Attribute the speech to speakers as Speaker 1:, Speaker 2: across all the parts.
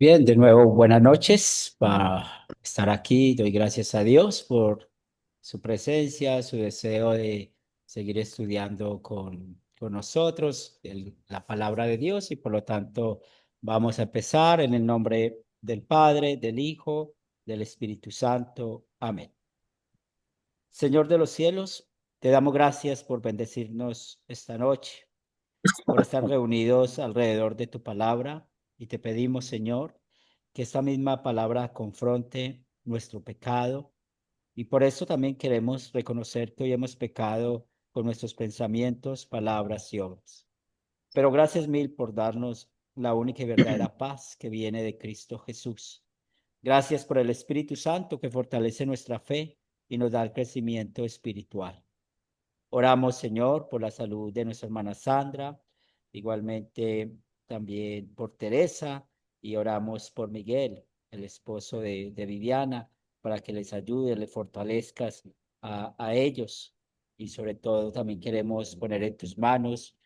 Speaker 1: Bien, de nuevo, buenas noches para estar aquí. Doy gracias a Dios por su presencia, su deseo de seguir estudiando con nosotros la palabra de Dios y por lo tanto vamos a empezar en el nombre del Padre, del Hijo, del Espíritu Santo. Amén. Señor de los cielos, te damos gracias por bendecirnos esta noche, por estar reunidos alrededor de tu palabra y te pedimos, Señor, que esta misma palabra confronte nuestro pecado y por eso también queremos reconocer que hoy hemos pecado con nuestros pensamientos, palabras y obras. Pero gracias mil por darnos la única y verdadera paz que viene de Cristo Jesús. Gracias por el Espíritu Santo que fortalece nuestra fe y nos da el crecimiento espiritual. Oramos, Señor, por la salud de nuestra hermana Sandra, igualmente también por Teresa, y oramos por Miguel, el esposo de Viviana, para que les ayude, les fortalezcas a ellos. Y sobre todo también queremos poner en tus manos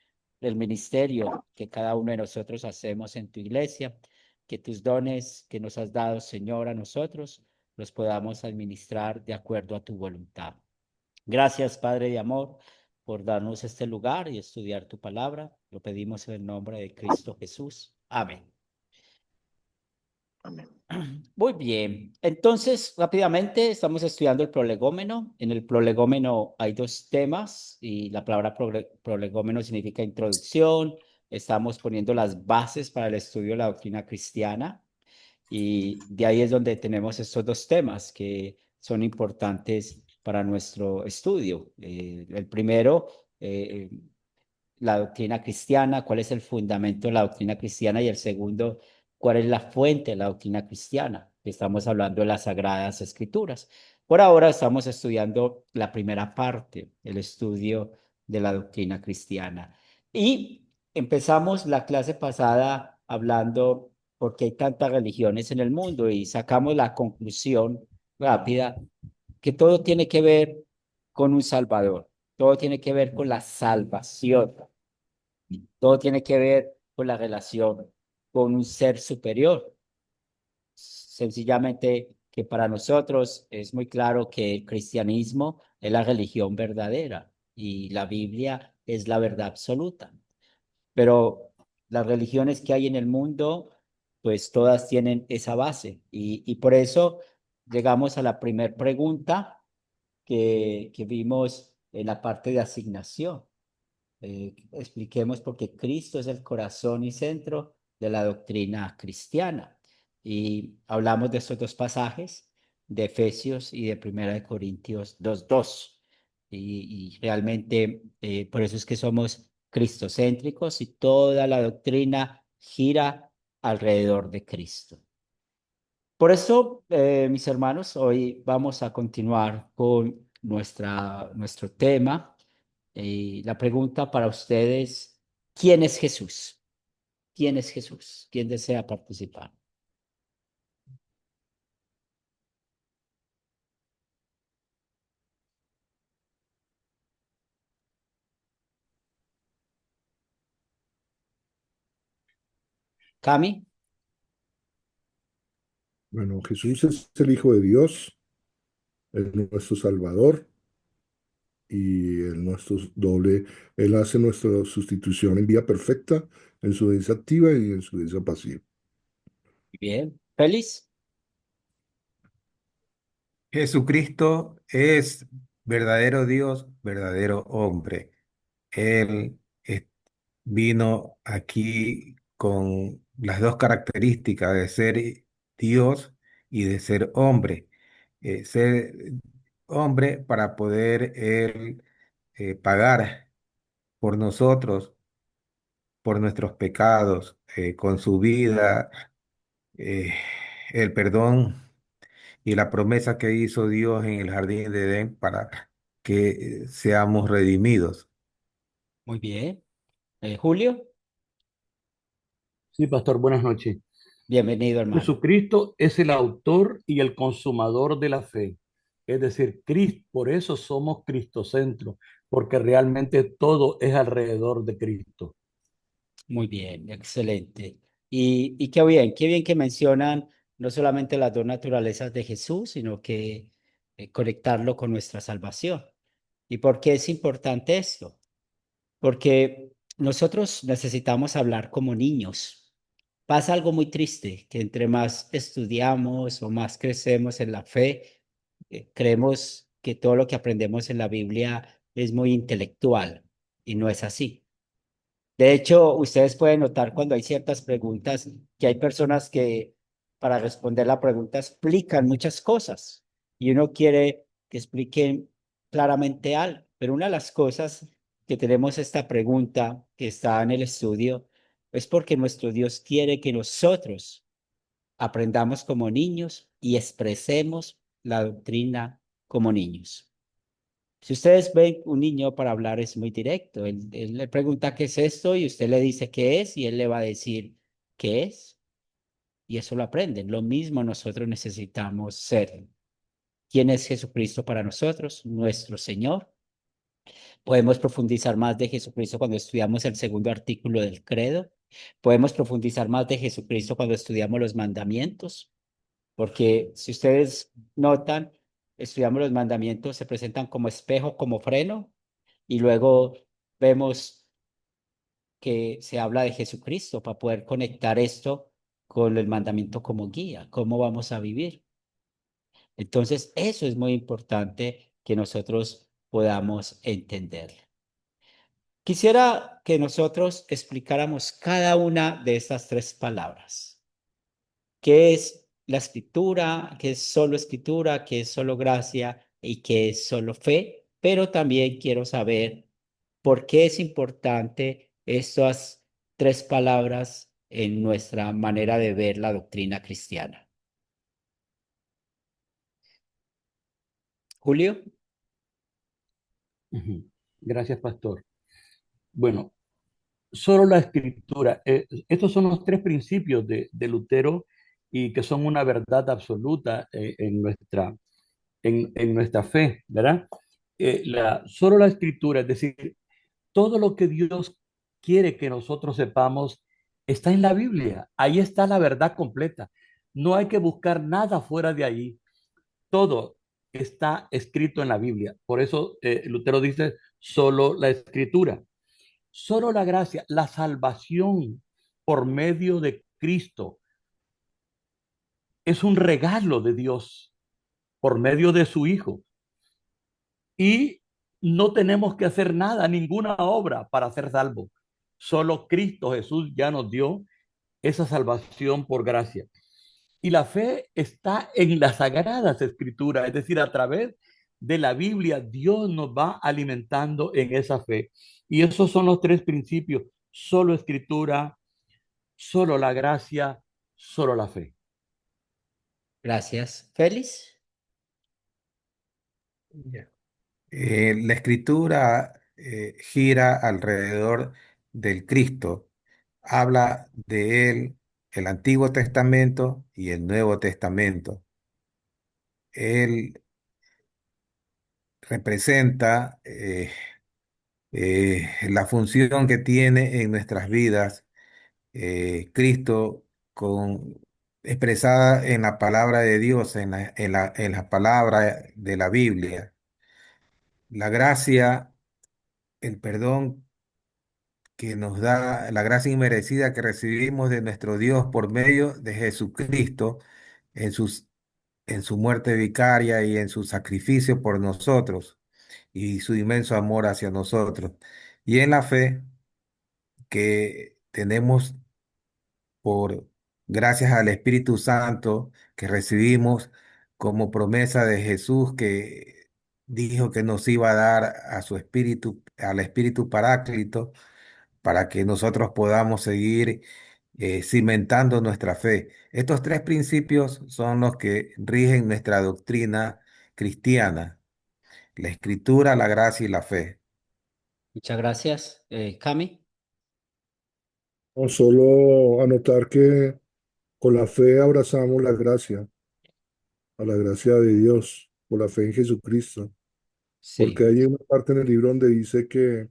Speaker 1: el ministerio que cada uno de nosotros hacemos en tu iglesia, que tus dones que nos has dado, Señor, a nosotros, los podamos administrar de acuerdo a tu voluntad. Gracias, Padre de amor, por darnos este lugar y estudiar tu palabra. Lo pedimos en el nombre de Cristo Jesús. Amén.
Speaker 2: Amén.
Speaker 1: Muy bien. Entonces, rápidamente estamos estudiando el prolegómeno. En el prolegómeno hay dos temas y la palabra prolegómeno significa introducción. Estamos poniendo las bases para el estudio de la doctrina cristiana y de ahí es donde tenemos estos dos temas que son importantes para nuestro estudio. El primero, eh, la doctrina cristiana, cuál es el fundamento de la doctrina cristiana y el segundo, cuál es la fuente de la doctrina cristiana. Estamos hablando de las Sagradas Escrituras. Por ahora estamos estudiando la primera parte, el estudio de la doctrina cristiana. Y empezamos la clase pasada hablando por qué hay tantas religiones en el mundo y sacamos la conclusión rápida que todo tiene que ver con un Salvador, todo tiene que ver con la salvación. Todo tiene que ver con la relación con un ser superior. Sencillamente que para nosotros es muy claro que el cristianismo es la religión verdadera y la Biblia es la verdad absoluta. Pero las religiones que hay en el mundo, pues todas tienen esa base. Y por eso llegamos a la primera pregunta que vimos en la parte de asignación. Expliquemos por qué Cristo es el corazón y centro de la doctrina cristiana. Y hablamos de estos dos pasajes, de Efesios y de Primera de Corintios 2:2. Y realmente por eso es que somos cristocéntricos y toda la doctrina gira alrededor de Cristo. Por eso, mis hermanos, hoy vamos a continuar con nuestro tema. Y la pregunta para ustedes, ¿quién es Jesús? ¿Quién es Jesús? ¿Quién desea participar? Cami,
Speaker 3: Bueno, Jesús es el Hijo de Dios, es nuestro Salvador y Él hace nuestra sustitución en vía perfecta, en su obediencia activa y en su obediencia pasiva.
Speaker 1: bien. Feliz,
Speaker 4: Jesucristo es verdadero Dios, verdadero hombre. Él vino aquí con las dos características de ser Dios y de ser hombre. Ser hombre para poder él pagar por nosotros, por nuestros pecados, con su vida, eh, el perdón y la promesa que hizo Dios en el jardín de Edén para que seamos redimidos.
Speaker 1: muy bien. Julio,
Speaker 2: Sí, pastor, buenas noches.
Speaker 1: bienvenido, hermano.
Speaker 2: Jesucristo es el autor y el consumador de la fe. Es decir, Cristo, por eso somos cristocentros, porque realmente todo es alrededor de Cristo.
Speaker 1: Muy bien, excelente. Y qué bien que mencionan no solamente las dos naturalezas de Jesús, sino que conectarlo con nuestra salvación. ¿Y por qué es importante esto? Porque nosotros necesitamos hablar como niños. Pasa algo muy triste, que entre más estudiamos o más crecemos en la fe, creemos que todo lo que aprendemos en la Biblia es muy intelectual y no es así. De hecho, ustedes pueden notar cuando hay ciertas preguntas que hay personas que para responder la pregunta explican muchas cosas y uno quiere que expliquen claramente algo. Pero una de las cosas que tenemos esta pregunta que está en el estudio es porque nuestro Dios quiere que nosotros aprendamos como niños y expresemos la doctrina como niños. Si ustedes ven un niño para hablar es muy directo. Él le pregunta qué es esto y usted le dice qué es y él le va a decir qué es y eso lo aprenden. Lo mismo nosotros necesitamos ser. ¿Quién es Jesucristo para nosotros? Nuestro Señor. Podemos profundizar más de Jesucristo cuando estudiamos el segundo artículo del credo. Podemos profundizar más de Jesucristo cuando estudiamos los mandamientos, porque si ustedes notan, estudiamos los mandamientos, se presentan como espejo, como freno, y luego vemos que se habla de Jesucristo para poder conectar esto con el mandamiento como guía, cómo vamos a vivir. Entonces, eso es muy importante que nosotros podamos entender. Quisiera que nosotros explicáramos cada una de estas tres palabras. ¿Qué es la escritura? ¿Qué es solo escritura? ¿Qué es solo gracia? ¿Y qué es solo fe? Pero también quiero saber por qué es importante estas tres palabras en nuestra manera de ver la doctrina cristiana. Julio.
Speaker 2: Ujú. Gracias, pastor. Bueno, solo la escritura. Estos son los tres principios de Lutero y que son una verdad absoluta en nuestra fe, ¿verdad? Solo la escritura, es decir, todo lo que Dios quiere que nosotros sepamos está en la Biblia. Ahí está la verdad completa. No hay que buscar nada fuera de ahí. Todo está escrito en la Biblia. Por eso Lutero dice solo la escritura. Solo la gracia, la salvación por medio de Cristo es un regalo de Dios por medio de su Hijo. Y no tenemos que hacer nada, ninguna obra para ser salvos. Solo Cristo Jesús ya nos dio esa salvación por gracia. Y la fe está en las sagradas escrituras, es decir, a través de la Biblia, Dios nos va alimentando en esa fe. Y esos son los tres principios, solo escritura, solo la gracia, solo la fe.
Speaker 1: Gracias. Félix.
Speaker 4: Ya. La escritura gira alrededor del Cristo. Habla de él el Antiguo Testamento y el Nuevo Testamento. Él representa la función que tiene en nuestras vidas Cristo con, expresada en la palabra de Dios, en la palabra de la Biblia. La gracia, el perdón que nos da, la gracia inmerecida que recibimos de nuestro Dios por medio de Jesucristo en en su muerte vicaria y en su sacrificio por nosotros y su inmenso amor hacia nosotros. Y en la fe que tenemos por gracias al Espíritu Santo que recibimos como promesa de Jesús que dijo que nos iba a dar a su Espíritu, al Espíritu Paráclito, para que nosotros podamos seguir cimentando nuestra fe. Estos tres principios son los que rigen nuestra doctrina cristiana: la Escritura, la gracia y la fe.
Speaker 1: Muchas gracias. Cami.
Speaker 3: No solo anotar que con la fe abrazamos la gracia, a la gracia de Dios, por la fe en Jesucristo, porque
Speaker 1: Sí.
Speaker 3: hay una parte en el libro donde dice que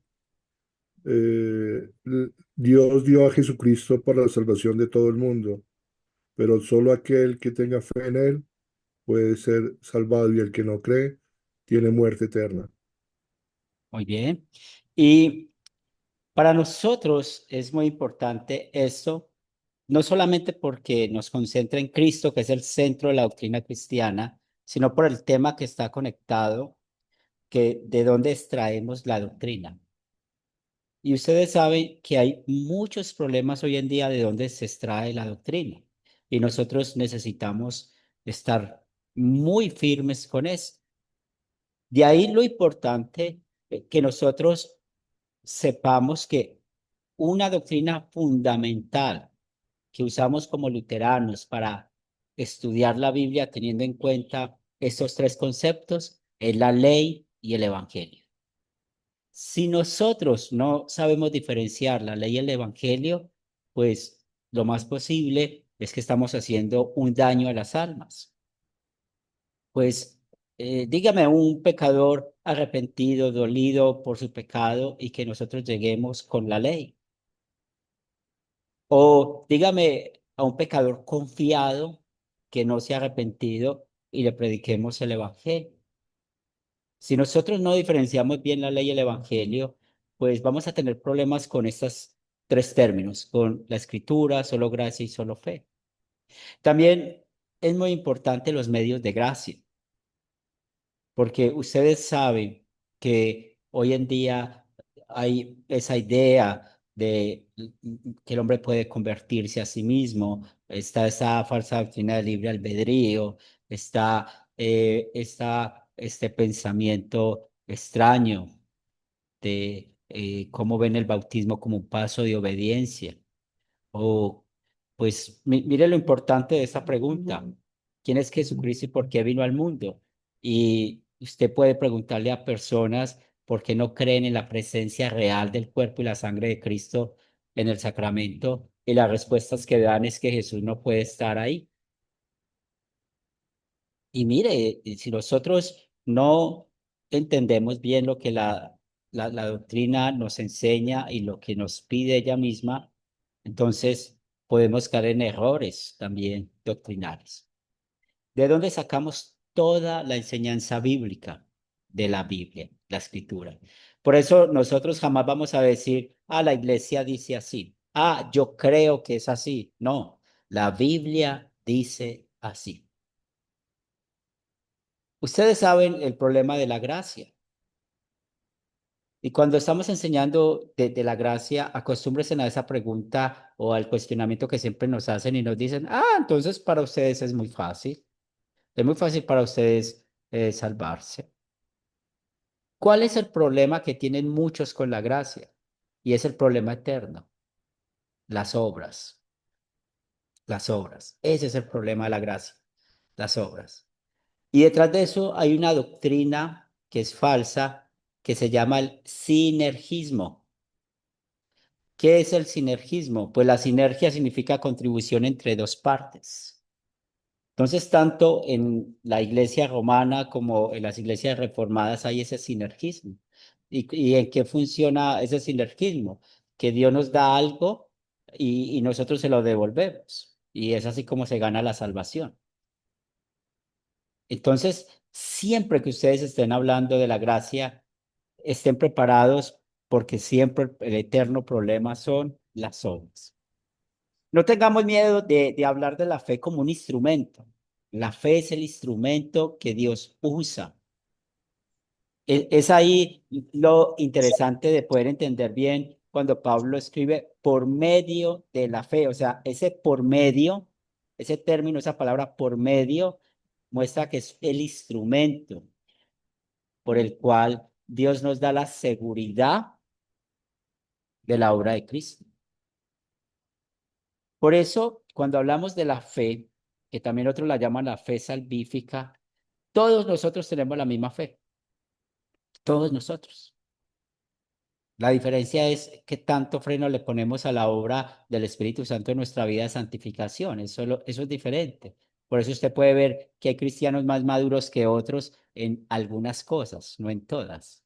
Speaker 3: Dios dio a Jesucristo para la salvación de todo el mundo, pero solo aquel que tenga fe en Él puede ser salvado y el que no cree tiene muerte eterna.
Speaker 1: Muy bien. Y para nosotros es muy importante esto, no solamente porque nos concentra en Cristo, que es el centro de la doctrina cristiana, sino por el tema que está conectado, que de dónde extraemos la doctrina. Y ustedes saben que hay muchos problemas hoy en día de dónde se extrae la doctrina. Y nosotros necesitamos estar muy firmes con eso. De ahí lo importante que nosotros sepamos que una doctrina fundamental que usamos como luteranos para estudiar la Biblia teniendo en cuenta estos tres conceptos es la ley y el evangelio. Si nosotros no sabemos diferenciar la ley y el evangelio, pues lo más posible es que estamos haciendo un daño a las almas. Pues dígame un pecador arrepentido, dolido por su pecado y que nosotros lleguemos con la ley. O dígame a un pecador confiado que no se ha arrepentido y le prediquemos el evangelio. Si nosotros no diferenciamos bien la ley y el evangelio, pues vamos a tener problemas con estos tres términos, con la escritura, solo gracia y solo fe. También es muy importante los medios de gracia, porque ustedes saben que hoy en día hay esa idea de que el hombre puede convertirse a sí mismo, está esa falsa doctrina del libre albedrío, está este pensamiento extraño de cómo ven el bautismo como un paso de obediencia. O, pues, mire lo importante de esta pregunta. ¿Quién es Jesucristo y por qué vino al mundo? Y usted puede preguntarle a personas por qué no creen en la presencia real del cuerpo y la sangre de Cristo en el sacramento, y las respuestas que dan es que Jesús no puede estar ahí. Y mire, si nosotros no entendemos bien lo que la doctrina nos enseña y lo que nos pide ella misma, entonces podemos caer en errores también doctrinales. ¿De dónde sacamos toda la enseñanza bíblica? De la Biblia, la escritura. Por eso nosotros jamás vamos a decir, la iglesia dice así. Yo creo que es así. No, la Biblia dice así. Ustedes saben el problema de la gracia. Y cuando estamos enseñando de la gracia, acostúmbrense a esa pregunta o al cuestionamiento que siempre nos hacen y nos dicen, entonces para ustedes es muy fácil. Es muy fácil para ustedes salvarse. ¿Cuál es el problema que tienen muchos con la gracia? Y es el problema eterno, las obras, las obras. Ese es el problema de la gracia, las obras. Y detrás de eso hay una doctrina que es falsa, que se llama el sinergismo. ¿Qué es el sinergismo? Pues la sinergia significa contribución entre dos partes. Entonces, tanto en la iglesia romana como en las iglesias reformadas hay ese sinergismo. ¿Y en qué funciona ese sinergismo? Que Dios nos da algo y nosotros se lo devolvemos. Y es así como se gana la salvación. Entonces, siempre que ustedes estén hablando de la gracia, estén preparados porque siempre el eterno problema son las obras. No tengamos miedo de hablar de la fe como un instrumento. La fe es el instrumento que Dios usa. Es ahí lo interesante de poder entender bien cuando Pablo escribe por medio de la fe. O sea, ese por medio, ese término, esa palabra por medio, muestra que es el instrumento por el cual Dios nos da la seguridad de la obra de Cristo. Por eso, cuando hablamos de la fe, que también otros la llaman la fe salvífica, todos nosotros tenemos la misma fe, todos nosotros. La diferencia es qué tanto freno le ponemos a la obra del Espíritu Santo en nuestra vida de santificación. Eso es diferente. Por eso usted puede ver que hay cristianos más maduros que otros en algunas cosas, no en todas.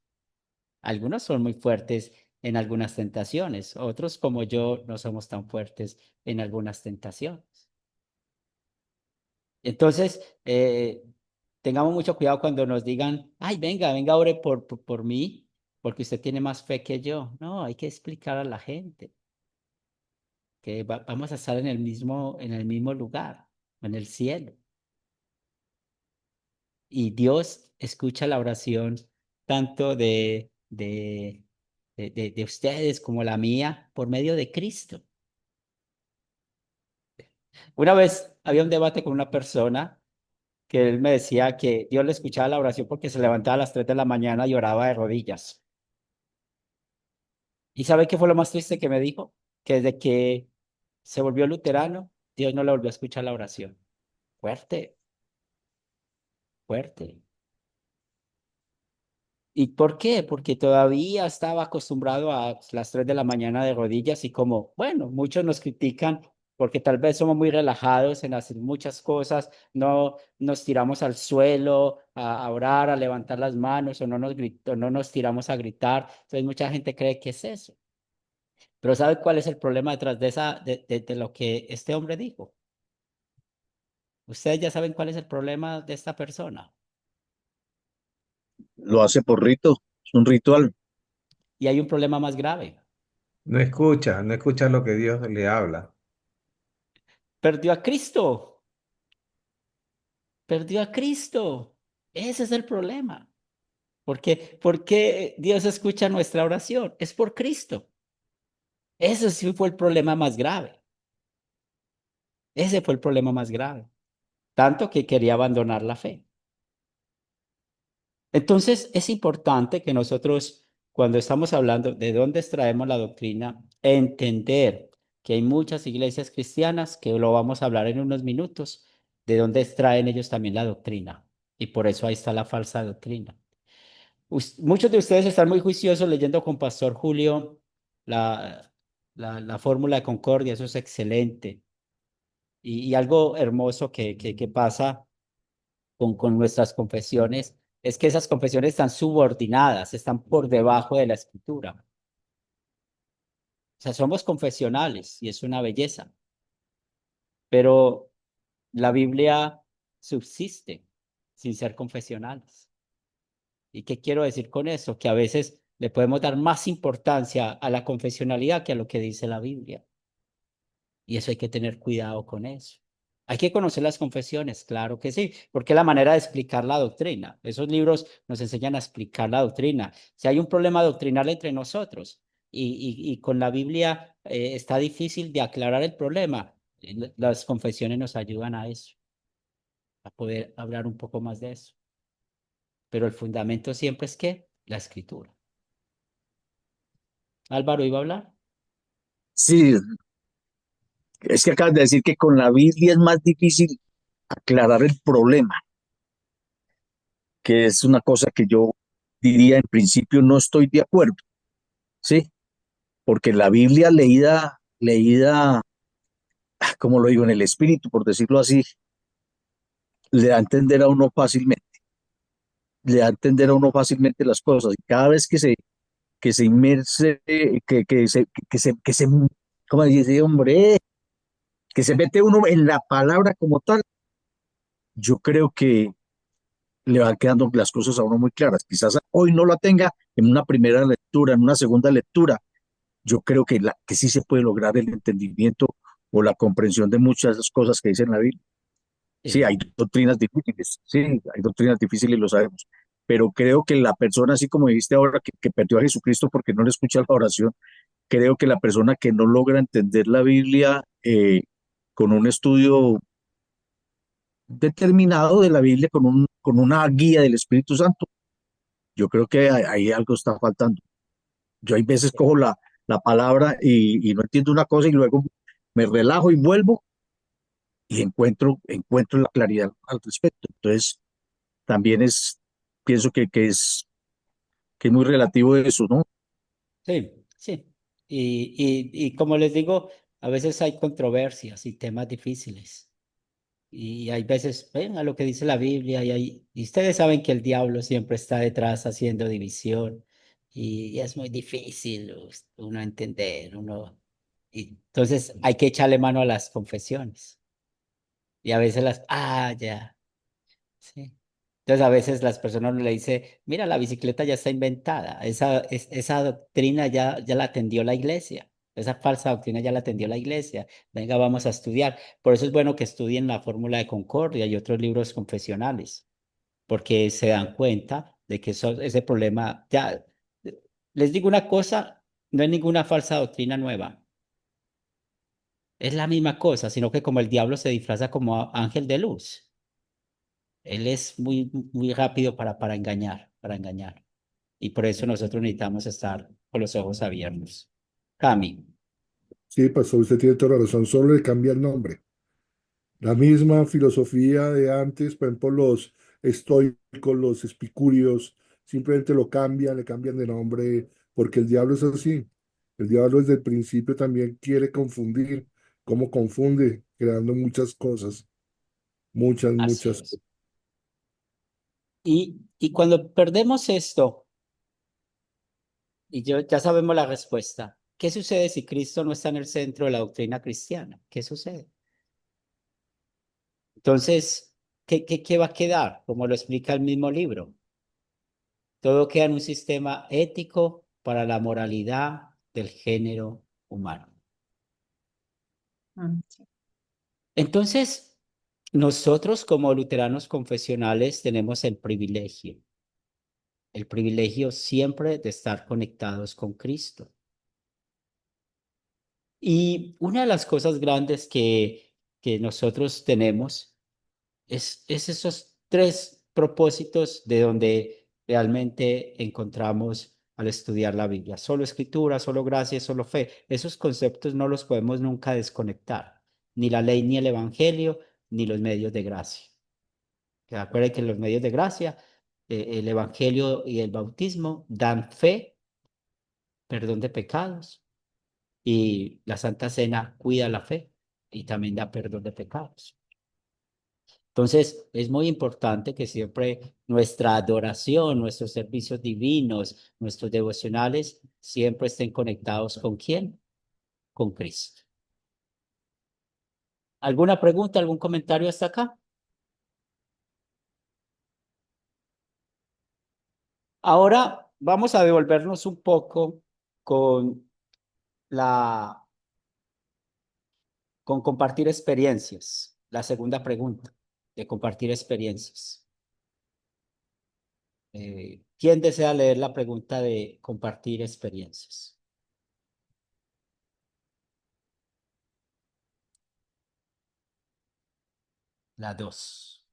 Speaker 1: Algunos son muy fuertes en algunas tentaciones. Otros, como yo, no somos tan fuertes en algunas tentaciones. Entonces, tengamos mucho cuidado cuando nos digan, ay, venga, venga, ore por mí, porque usted tiene más fe que yo. No, hay que explicar a la gente que vamos a estar en el mismo lugar, en el cielo. Y Dios escucha la oración tanto de ustedes como la mía por medio de Cristo. Una vez había un debate con una persona que él me decía que Dios le escuchaba la oración porque se levantaba a las 3 de la mañana y oraba de rodillas. ¿Y sabe qué fue lo más triste que me dijo? Que desde que se volvió luterano, Dios no le volvió a escuchar la oración. Fuerte, fuerte. ¿Y por qué? Porque todavía estaba acostumbrado a las 3 de la mañana de rodillas y como, bueno, muchos nos critican porque tal vez somos muy relajados en hacer muchas cosas, no nos tiramos al suelo a orar, a levantar las manos o no nos tiramos a gritar. Entonces mucha gente cree que es eso. Pero ¿sabe cuál es el problema detrás de lo que este hombre dijo? Ustedes ya saben cuál es el problema de esta persona.
Speaker 5: Lo hace por rito, es un ritual.
Speaker 1: Y hay un problema más grave.
Speaker 4: No escucha lo que Dios le habla.
Speaker 1: Perdió a Cristo. Perdió a Cristo. Ese es el problema. ¿Por qué Dios escucha nuestra oración? Es por Cristo. Ese sí fue el problema más grave. Ese fue el problema más grave. Tanto que quería abandonar la fe. Entonces, es importante que nosotros, cuando estamos hablando de dónde extraemos la doctrina, entender que hay muchas iglesias cristianas, que lo vamos a hablar en unos minutos, de dónde extraen ellos también la doctrina. Y por eso ahí está la falsa doctrina. Muchos de ustedes están muy juiciosos leyendo con Pastor Julio la, la fórmula de concordia, eso es excelente. Y algo hermoso que pasa con nuestras confesiones es que esas confesiones están subordinadas, están por debajo de la escritura. O sea, somos confesionales y es una belleza, pero la Biblia subsiste sin ser confesionales. ¿Y qué quiero decir con eso? Que a veces le podemos dar más importancia a la confesionalidad que a lo que dice la Biblia. Y eso hay que tener cuidado con eso. Hay que conocer las confesiones, claro que sí, porque es la manera de explicar la doctrina. Esos libros nos enseñan a explicar la doctrina. Si hay un problema doctrinal entre nosotros y con la Biblia está difícil de aclarar el problema, las confesiones nos ayudan a eso, a poder hablar un poco más de eso. Pero el fundamento siempre es que la escritura. Álvaro iba a hablar.
Speaker 5: Sí, es que acabas de decir que con la Biblia es más difícil aclarar el problema, que es una cosa que yo diría en principio no estoy de acuerdo, ¿sí? Porque la Biblia leída, como lo digo, en el espíritu, por decirlo así, le da a entender a uno fácilmente, le da a entender a uno fácilmente las cosas. Y cada vez que se inmerse, ¿cómo dice, hombre? Que se mete uno en la palabra como tal, yo creo que le van quedando las cosas a uno muy claras. Quizás hoy no la tenga en una primera lectura, en una segunda lectura. Yo creo que sí se puede lograr el entendimiento o la comprensión de muchas cosas que dice en la Biblia. Sí, hay doctrinas difíciles, sí, hay doctrinas difíciles, lo sabemos. Pero creo que la persona, así como dijiste ahora, que perdió a Jesucristo porque no le escucha la oración, creo que la persona que no logra entender la Biblia con un estudio determinado de la Biblia, con una guía del Espíritu Santo, yo creo que ahí algo está faltando. Yo hay veces cojo la palabra y no entiendo una cosa y luego me relajo y vuelvo y encuentro la claridad al respecto. Entonces, también pienso que es muy relativo eso, ¿no?
Speaker 1: Sí, sí. Y como les digo, a veces hay controversias y temas difíciles. Y hay veces, ven a lo que dice la Biblia, y ustedes saben que el diablo siempre está detrás haciendo división. y es muy difícil uno entender, y entonces hay que echarle mano a las confesiones y a veces ya, sí. Entonces a veces las personas le dicen, mira, la bicicleta ya está inventada, esa doctrina ya la atendió la iglesia, esa falsa doctrina ya la atendió la iglesia, venga, vamos a estudiar. Por eso es bueno que estudien la fórmula de Concordia y otros libros confesionales, porque se dan cuenta de que ese problema, ya, les digo una cosa, no es ninguna falsa doctrina nueva, es la misma cosa, sino que como el diablo se disfraza como ángel de luz, él es muy rápido para engañar, para engañar. Y por eso nosotros necesitamos estar con los ojos abiertos. Cami,
Speaker 3: Sí, pastor, usted tiene toda la razón, solo le cambia el nombre. La misma filosofía de antes, por ejemplo, los estoicos, los epicúreos, simplemente lo cambian, le cambian de nombre, porque el diablo es así. El diablo desde el principio también quiere confundir, como confunde, creando muchas cosas,
Speaker 1: así
Speaker 3: muchas.
Speaker 1: es. Y cuando perdemos esto, y ya sabemos la respuesta, ¿qué sucede si Cristo no está en el centro de la doctrina cristiana? ¿Qué sucede? Entonces, ¿qué va a quedar? Como lo explica el mismo libro. Todo queda en un sistema ético para la moralidad del género humano.
Speaker 6: Sí.
Speaker 1: Entonces, nosotros como luteranos confesionales tenemos el privilegio siempre de estar conectados con Cristo. Y una de las cosas grandes que nosotros tenemos es esos tres propósitos de donde realmente encontramos al estudiar la Biblia. Solo escritura, solo gracia, solo fe. Esos conceptos no los podemos nunca desconectar. Ni la ley, ni el evangelio, ni los medios de gracia. Acuérdense que los medios de gracia, el evangelio y el bautismo dan fe, perdón de pecados, y la Santa Cena cuida la fe y también da perdón de pecados. Entonces, es muy importante que siempre nuestra adoración, nuestros servicios divinos, nuestros devocionales, siempre estén conectados ¿con quién? Con Cristo. ¿Alguna pregunta, algún comentario hasta acá? Ahora vamos a devolvernos un poco con la con compartir experiencias. La segunda pregunta de compartir experiencias. ¿Quién desea leer la pregunta de compartir experiencias? La dos.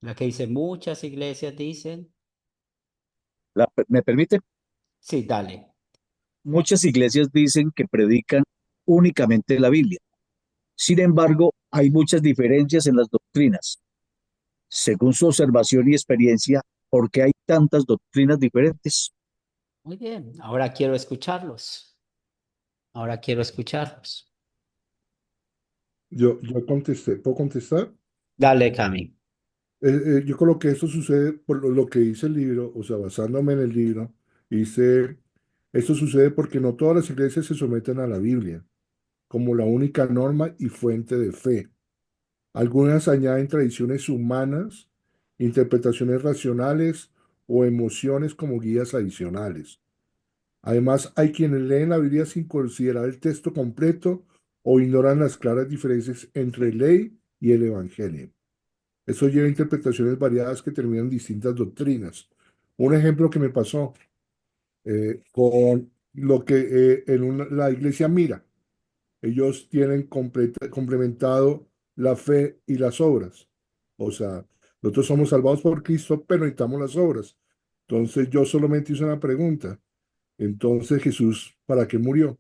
Speaker 1: La que dice, muchas iglesias dicen.
Speaker 5: ¿Me permite?
Speaker 1: Sí, dale.
Speaker 5: Muchas iglesias dicen que predican únicamente la Biblia. Sin embargo, hay muchas diferencias en las doctrinas. Según su observación y experiencia, ¿por qué hay tantas doctrinas diferentes?
Speaker 1: Muy bien. Ahora quiero escucharlos. Ahora quiero escucharlos.
Speaker 3: Yo contesté, ¿puedo contestar?
Speaker 1: Dale, Cami.
Speaker 3: Yo creo que eso sucede por lo que dice el libro, o sea, basándome en el libro, dice, esto sucede porque no todas las iglesias se someten a la Biblia como la única norma y fuente de fe. Algunas añaden tradiciones humanas, interpretaciones racionales o emociones como guías adicionales. Además, hay quienes leen la Biblia sin considerar el texto completo o ignoran las claras diferencias entre ley y el Evangelio. Eso lleva a interpretaciones variadas que terminan en distintas doctrinas. Un ejemplo que me pasó con lo que la iglesia mira. Ellos tienen complementado la fe y las obras. O sea, nosotros somos salvados por Cristo, pero necesitamos las obras. Entonces yo solamente hice una pregunta. Entonces Jesús, ¿para qué murió?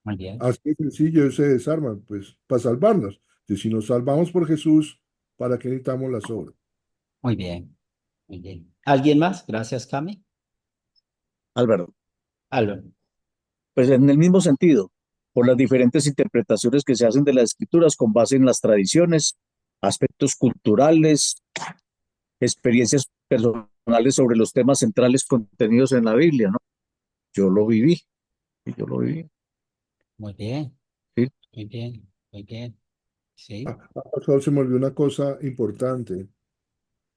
Speaker 1: Muy bien.
Speaker 3: Así de sencillo, ellos se desarman, pues, para salvarnos. Y si nos salvamos por Jesús, ¿para qué necesitamos las obras?
Speaker 1: Muy bien. Muy bien. ¿Alguien más? Gracias, Cami.
Speaker 5: Álvaro,
Speaker 1: Álvaro.
Speaker 5: pues en el mismo sentido, por las diferentes interpretaciones que se hacen de las escrituras con base en las tradiciones, aspectos culturales, experiencias personales sobre los temas centrales contenidos en la Biblia, ¿no? Yo lo viví, yo lo viví.
Speaker 1: Muy bien,
Speaker 5: ¿Sí?
Speaker 1: muy bien, muy bien. Sí,
Speaker 3: Pastor, se me olvidó una cosa importante,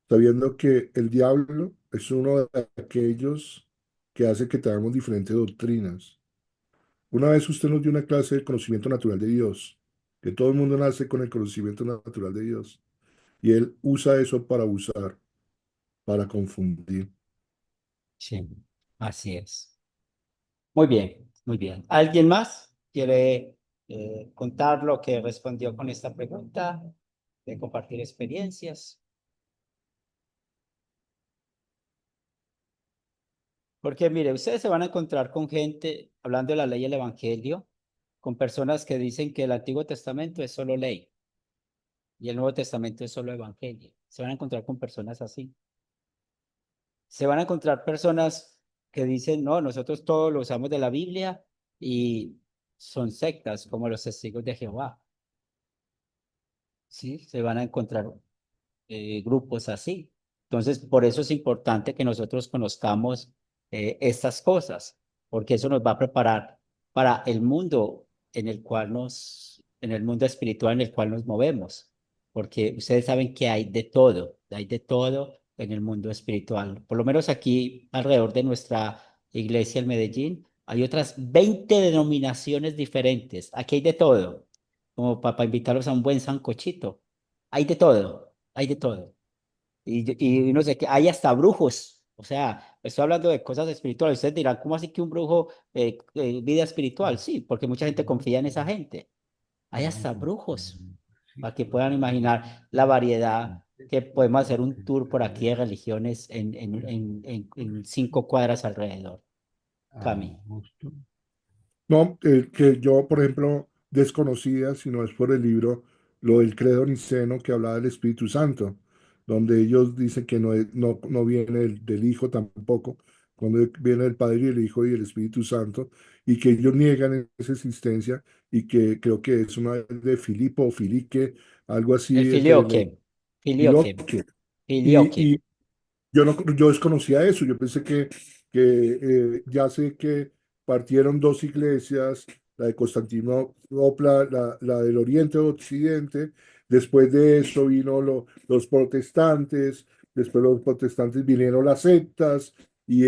Speaker 3: sabiendo que el diablo es uno de aquellos que hace que tengamos diferentes doctrinas. Una vez usted nos dio una clase de conocimiento natural de Dios, que todo el mundo nace con el conocimiento natural de Dios, y él usa eso para abusar, para confundir.
Speaker 1: sí, así es. Muy bien, muy bien. ¿Alguien más quiere contar lo que respondió con esta pregunta? De compartir experiencias. Porque mire, ustedes se van a encontrar con gente hablando de la ley y el evangelio, con personas que dicen que el Antiguo Testamento es solo ley y el Nuevo Testamento es solo evangelio. Se van a encontrar con personas así. Se van a encontrar personas que dicen, no, nosotros todo lo usamos de la Biblia y son sectas como los testigos de Jehová. Sí, se van a encontrar grupos así. Entonces, por eso es importante que nosotros conozcamos estas cosas, porque eso nos va a preparar para el mundo en el mundo espiritual en el cual nos movemos, porque ustedes saben que hay de todo en el mundo espiritual. Por lo menos aquí alrededor de nuestra iglesia en Medellín, hay otras 20 denominaciones diferentes. Aquí hay de todo, como para invitarlos a un buen sancochito. Hay de todo, hay de todo. Y no sé qué, hay hasta brujos. O sea, estoy hablando de cosas espirituales. Ustedes dirán, ¿cómo así que un brujo, vida espiritual? Sí, porque mucha gente confía en esa gente. Hay hasta brujos, para que puedan imaginar la variedad que podemos hacer un tour por aquí de religiones en 5 cuadras alrededor. Cami.
Speaker 3: No, que yo, por ejemplo, desconocía, si no es por el libro, lo del credo niceno que hablaba del Espíritu Santo, donde ellos dicen que no viene del Hijo tampoco, cuando viene el Padre y el Hijo y el Espíritu Santo, y que ellos niegan esa existencia, y que creo que es una de Filipo o Filique, algo
Speaker 1: El
Speaker 3: así es de los
Speaker 1: filioque, filioque,
Speaker 3: Filoque.
Speaker 1: filioque.
Speaker 3: Y yo no, yo desconocía eso, yo pensé que ya sé que partieron dos iglesias, la de Constantinopla, la del Oriente Occidente, después de eso vino los protestantes, después los protestantes vinieron las sectas, y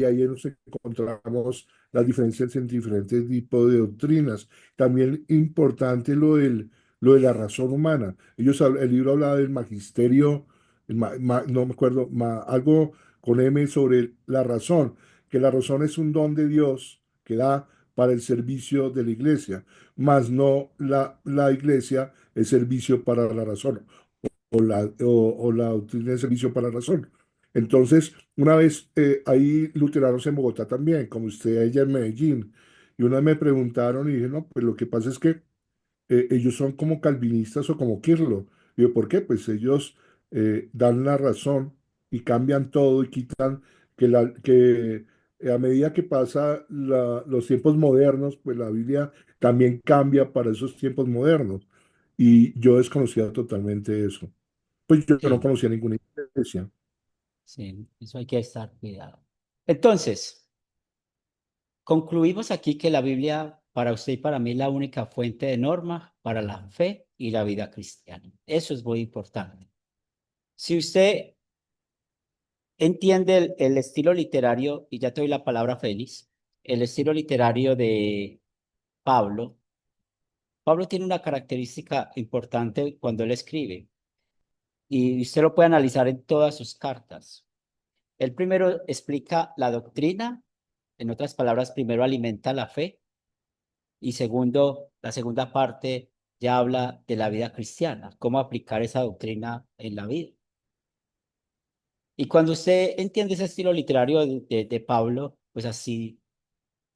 Speaker 3: ahí nos encontramos las diferencias en diferentes tipos de doctrinas. También importante lo de la razón humana. El libro hablaba del magisterio no me acuerdo, algo con M sobre la razón, que la razón es un don de Dios que da para el servicio de la iglesia, más no la iglesia el servicio para la razón, o la doctrina de servicio para la razón. Entonces, una vez hay luteranos en Bogotá también, como usted allá en Medellín, y una vez me preguntaron y dije, no, pues lo que pasa es que ellos son como calvinistas o como Kirlo. Digo, ¿por qué? Pues ellos dan la razón y cambian todo y quitan que a medida que pasa los tiempos modernos, pues la Biblia también cambia para esos tiempos modernos. Y yo desconocía totalmente eso. Pues yo no
Speaker 1: Sí,
Speaker 3: conocía ninguna iglesia.
Speaker 1: sí, eso hay que estar cuidado. Entonces, concluimos aquí que la Biblia para usted y para mí es la única fuente de norma para la fe y la vida cristiana. Eso es muy importante. Si usted entiende el estilo literario, y ya te doy la palabra Félix, el estilo literario de Pablo, Pablo tiene una característica importante cuando él escribe, y usted lo puede analizar en todas sus cartas. Él primero explica la doctrina, en otras palabras, primero alimenta la fe, y segundo, la segunda parte ya habla de la vida cristiana, cómo aplicar esa doctrina en la vida. Y cuando usted entiende ese estilo literario de Pablo, pues así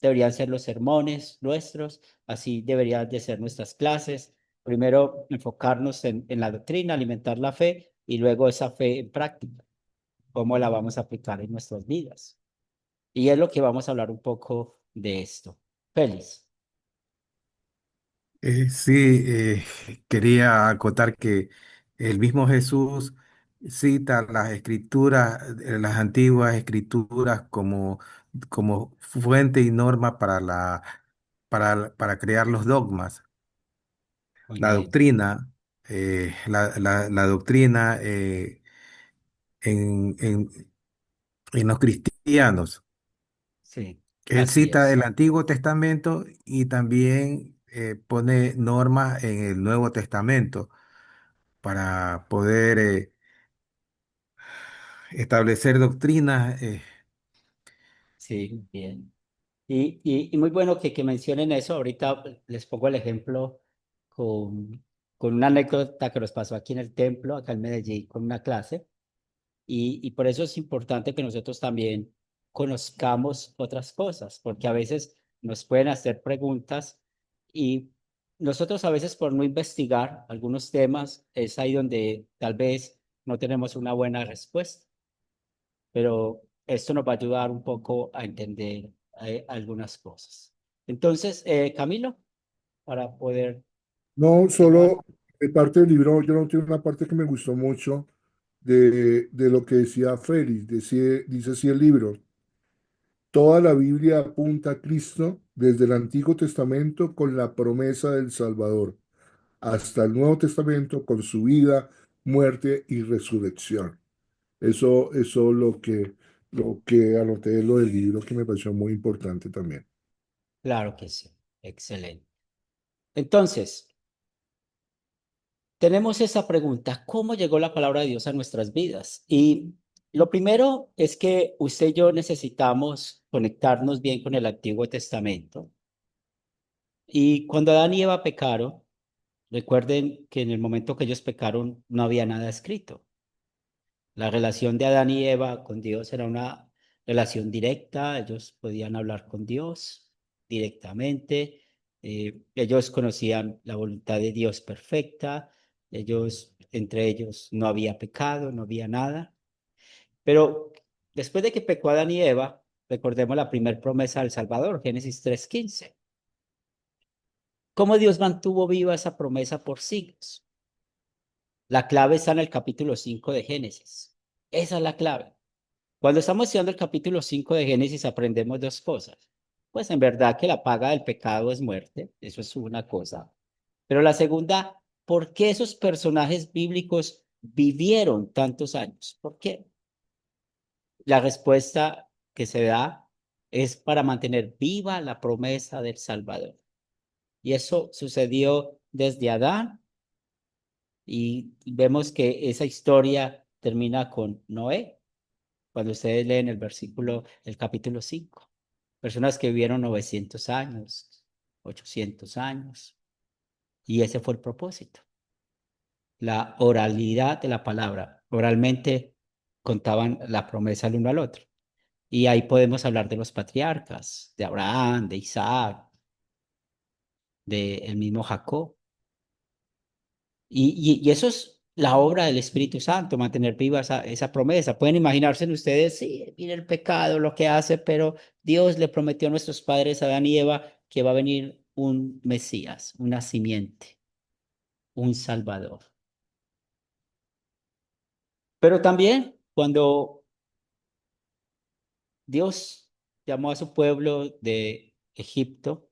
Speaker 1: deberían ser los sermones nuestros, así deberían de ser nuestras clases. Primero enfocarnos en la doctrina, alimentar la fe y luego esa fe en práctica, cómo la vamos a aplicar en nuestras vidas. Y es lo que vamos a hablar un poco de esto. Félix.
Speaker 4: Sí, quería acotar que El mismo Jesús cita las escrituras, las antiguas escrituras como fuente y norma para crear los dogmas,
Speaker 1: Muy
Speaker 4: la
Speaker 1: bien,
Speaker 4: doctrina, la doctrina en, en, en los cristianos.
Speaker 1: sí,
Speaker 4: Él
Speaker 1: así
Speaker 4: cita el
Speaker 1: es.
Speaker 4: Antiguo Testamento y también pone normas en el Nuevo Testamento para poder establecer doctrinas.
Speaker 1: Sí, bien. Y muy bueno que mencionen eso. Ahorita les pongo el ejemplo con, con una anécdota que nos pasó aquí en el templo, acá en Medellín, con una clase. Y por eso es importante que nosotros también conozcamos otras cosas, porque a veces nos pueden hacer preguntas y nosotros a veces por no investigar algunos temas es ahí donde tal vez no tenemos una buena respuesta, pero esto nos va a ayudar un poco a entender algunas cosas. Entonces, Camilo, para poder
Speaker 3: No,
Speaker 1: continuar.
Speaker 3: solo de parte del libro, yo no tengo una parte que me gustó mucho de lo que decía Félix. Dice así el libro: toda la Biblia apunta a Cristo desde el Antiguo Testamento con la promesa del Salvador, hasta el Nuevo Testamento con su vida, muerte y resurrección. Eso lo que anoté de lo del libro que me pareció muy importante también.
Speaker 1: Claro que sí, excelente. Entonces, tenemos esa pregunta: ¿cómo llegó la palabra de Dios a nuestras vidas? Y lo primero es que usted y yo necesitamos conectarnos bien con el Antiguo Testamento. Y cuando Adán y Eva pecaron, recuerden que en el momento que ellos pecaron no había nada escrito. La relación de Adán y Eva con Dios era una relación directa, ellos podían hablar con Dios directamente, ellos conocían la voluntad de Dios perfecta, entre ellos no había pecado, no había nada. Pero después de que pecó Adán y Eva, recordemos la primera promesa del Salvador, Génesis 3:15. ¿Cómo Dios mantuvo viva esa promesa por siglos? La clave está en el capítulo 5 de Génesis. Esa es la clave. Cuando estamos estudiando el capítulo 5 de Génesis aprendemos dos cosas. Pues en verdad que la paga del pecado es muerte, eso es una cosa. Pero la segunda, ¿por qué esos personajes bíblicos vivieron tantos años? ¿Por qué? La respuesta que se da es para mantener viva la promesa del Salvador. Y eso sucedió desde Adán y vemos que esa historia termina con Noé, cuando ustedes leen el capítulo 5. Personas que vivieron 900 años, 800 años, y ese fue el propósito, la oralidad de la palabra. Oralmente contaban la promesa el uno al otro. Y ahí podemos hablar de los patriarcas, de Abraham, de Isaac, de el mismo Jacob. Y eso es la obra del Espíritu Santo, mantener viva esa promesa. Pueden imaginarse ustedes, sí, mire el pecado, lo que hace, pero Dios le prometió a nuestros padres, Adán y Eva, que va a venir un Mesías, una simiente, un Salvador. Pero también cuando Dios llamó a su pueblo de Egipto,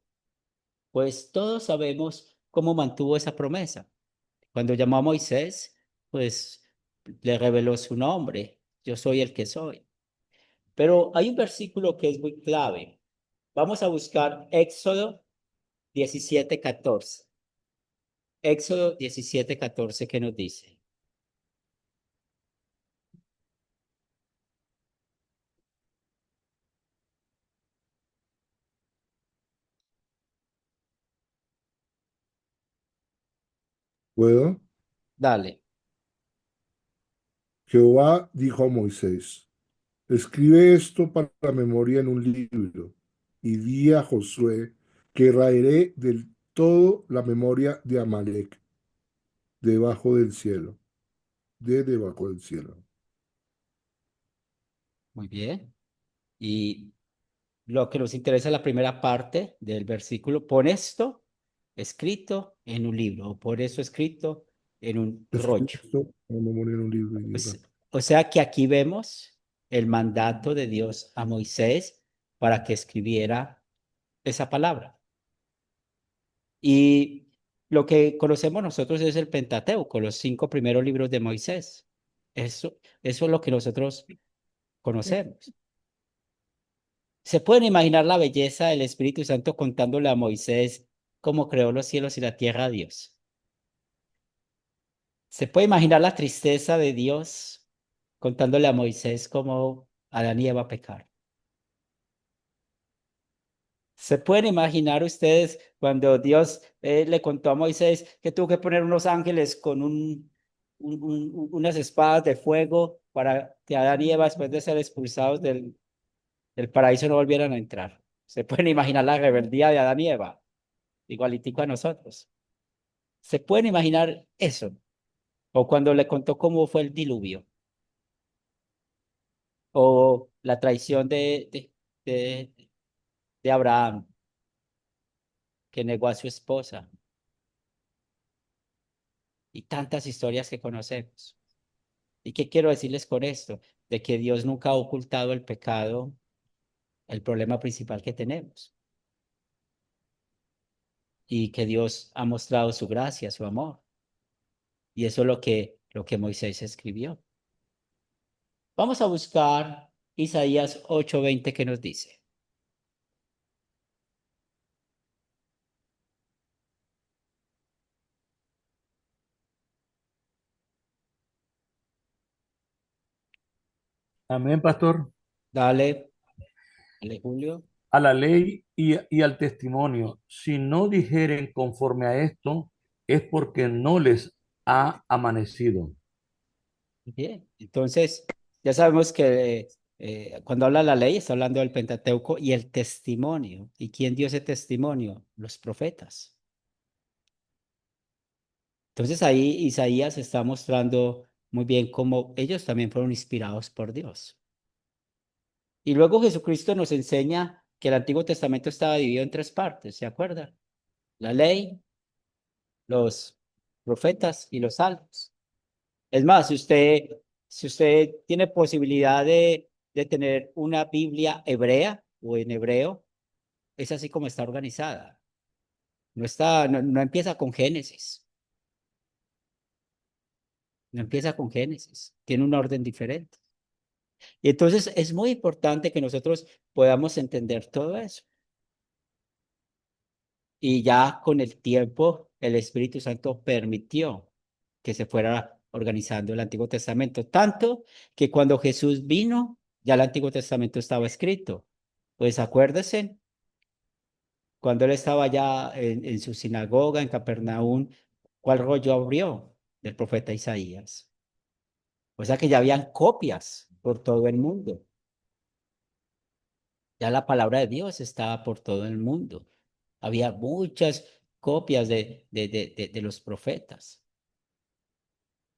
Speaker 1: pues todos sabemos cómo mantuvo esa promesa. Cuando llamó a Moisés, pues le reveló su nombre: yo soy el que soy. Pero hay un versículo que es muy clave. Vamos a buscar Éxodo 17:14. Éxodo 17:14, ¿qué nos dice?
Speaker 3: ¿Puedo?
Speaker 1: Dale.
Speaker 3: Jehová dijo a Moisés: escribe esto para la memoria en un libro y di a Josué que raeré del todo la memoria de Amalek debajo del cielo, de debajo del cielo.
Speaker 1: Muy bien. Y lo que nos interesa es la primera parte del versículo: pon esto escrito en un libro, o por eso escrito en un
Speaker 3: Escribe
Speaker 1: rollo.
Speaker 3: esto en memoria en un libro y diga.
Speaker 1: O sea que aquí vemos el mandato de Dios a Moisés para que escribiera esa palabra. Y lo que conocemos nosotros es el Pentateuco, los 5 primeros libros de Moisés. Eso es lo que nosotros conocemos. ¿Se pueden imaginar la belleza del Espíritu Santo contándole a Moisés cómo creó los cielos y la tierra a Dios? ¿Se puede imaginar la tristeza de Dios contándole a Moisés cómo Adán y Eva pecaron? ¿Se pueden imaginar ustedes cuando Dios le contó a Moisés que tuvo que poner unos ángeles con unas espadas de fuego para que Adán y Eva, después de ser expulsados del paraíso, no volvieran a entrar? ¿Se pueden imaginar la rebeldía de Adán y Eva? Igualitico a nosotros. ¿Se pueden imaginar eso? O cuando le contó cómo fue el diluvio, o la traición de, de Abraham, que negó a su esposa, y tantas historias que conocemos. ¿Y qué quiero decirles con esto? De que Dios nunca ha ocultado el pecado, el problema principal que tenemos, y que Dios ha mostrado su gracia, su amor. Y eso es lo que Moisés escribió. Vamos a buscar Isaías 8:20, que nos dice.
Speaker 2: Amén, pastor.
Speaker 1: Dale, dale, Julio.
Speaker 2: A la ley y al testimonio. Si no dijeren conforme a esto, es porque no les ha amanecido.
Speaker 1: Bien, entonces ya sabemos que cuando habla la ley está hablando del Pentateuco y el testimonio. ¿Y quién dio ese testimonio? Los profetas. Entonces ahí Isaías está mostrando muy bien cómo ellos también fueron inspirados por Dios. Y luego Jesucristo nos enseña que el Antiguo Testamento estaba dividido en 3 partes, ¿se acuerdan? La ley, los profetas y los salmos. Es más, si usted tiene posibilidad de tener una Biblia hebrea o en hebreo, es así como está organizada. No empieza con Génesis, no empieza con Génesis, tiene un orden diferente. Y entonces es muy importante que nosotros podamos entender todo eso. Y ya con el tiempo, el Espíritu Santo permitió que se fuera organizando el Antiguo Testamento, tanto que cuando Jesús vino, ya el Antiguo Testamento estaba escrito. Pues acuérdense, cuando él estaba ya en su sinagoga en Capernaum, ¿cuál rollo abrió del profeta Isaías? O sea que ya habían copias por todo el mundo. Ya la palabra de Dios estaba por todo el mundo. Había muchas copias de los profetas.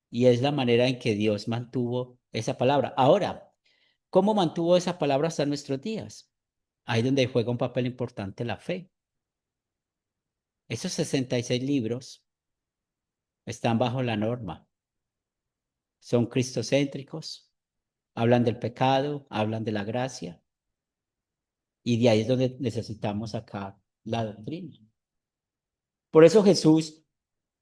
Speaker 1: Y es la manera en que Dios mantuvo esa palabra. Ahora, ¿cómo mantuvo esa palabra hasta nuestros días? Ahí donde juega un papel importante la fe. Esos 66 libros están bajo la norma. Son cristocéntricos, hablan del pecado, hablan de la gracia. Y de ahí es donde necesitamos sacar la doctrina. Por eso Jesús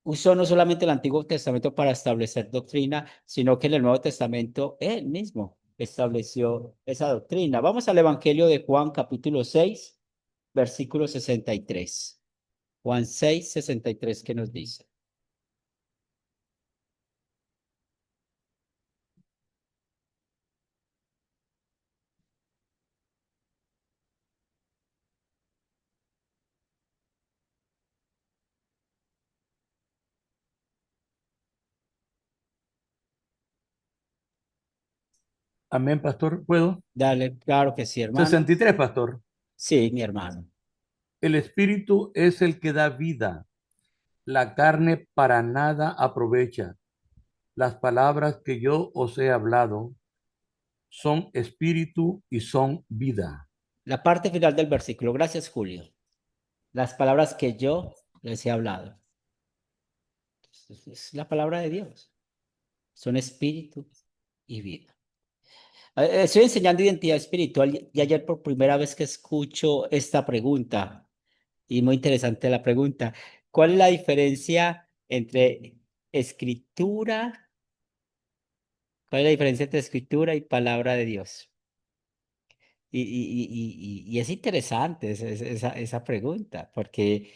Speaker 1: usó no solamente el Antiguo Testamento para establecer doctrina, sino que en el Nuevo Testamento él mismo estableció esa doctrina. Vamos al Evangelio de Juan, capítulo 6, versículo 63. Juan 6, 63, ¿qué nos dice?
Speaker 2: Amén, pastor. ¿Puedo?
Speaker 1: Dale, claro que sí, hermano.
Speaker 2: 63, pastor.
Speaker 1: Sí, mi hermano.
Speaker 2: El espíritu es el que da vida. La carne para nada aprovecha. Las palabras que yo os he hablado son espíritu y son vida.
Speaker 1: La parte final del versículo. Gracias, Julio. Las palabras que yo les he hablado. es la palabra de Dios. Son espíritu y vida. Estoy enseñando identidad espiritual y ayer por primera vez que escucho esta pregunta, y muy interesante la pregunta, ¿cuál es la diferencia entre escritura? ¿Cuál es la diferencia entre escritura y palabra de Dios? Y es interesante esa pregunta, porque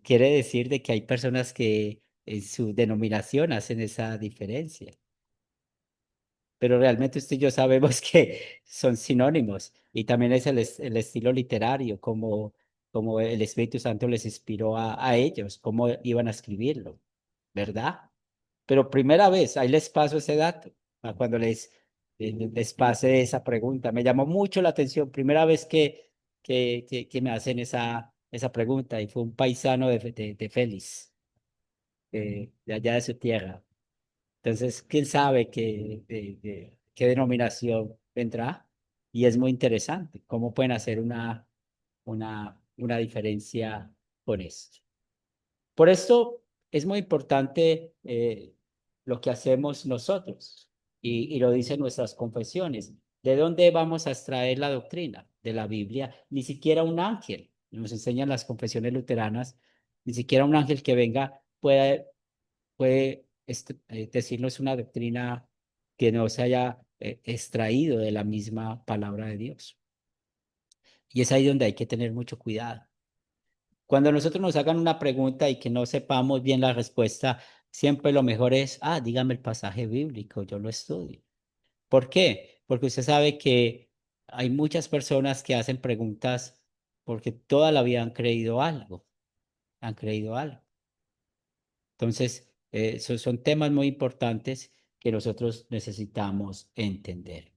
Speaker 1: quiere decir de que hay personas que en su denominación hacen esa diferencia, pero realmente usted y yo sabemos que son sinónimos y también es el estilo literario, como el Espíritu Santo les inspiró a ellos, cómo iban a escribirlo, ¿verdad? Pero primera vez, ahí les paso ese dato, cuando les pase esa pregunta. Me llamó mucho la atención, primera vez que me hacen esa pregunta y fue un paisano de Félix, de allá de su tierra. Entonces, quién sabe qué denominación vendrá y es muy interesante cómo pueden hacer una diferencia con esto. Por esto es muy importante lo que hacemos nosotros y lo dicen nuestras confesiones. ¿De dónde vamos a extraer la doctrina? De la Biblia. Ni siquiera un ángel, nos enseñan las confesiones luteranas, ni siquiera un ángel que venga puede decirnos una doctrina que no se haya extraído de la misma palabra de Dios. Y es ahí donde hay que tener mucho cuidado. Cuando nosotros nos hagan una pregunta y que no sepamos bien la respuesta, siempre lo mejor es, dígame el pasaje bíblico, yo lo estudio. ¿Por qué? Porque usted sabe que hay muchas personas que hacen preguntas porque toda la vida han creído algo. Entonces, esos son temas muy importantes que nosotros necesitamos entender.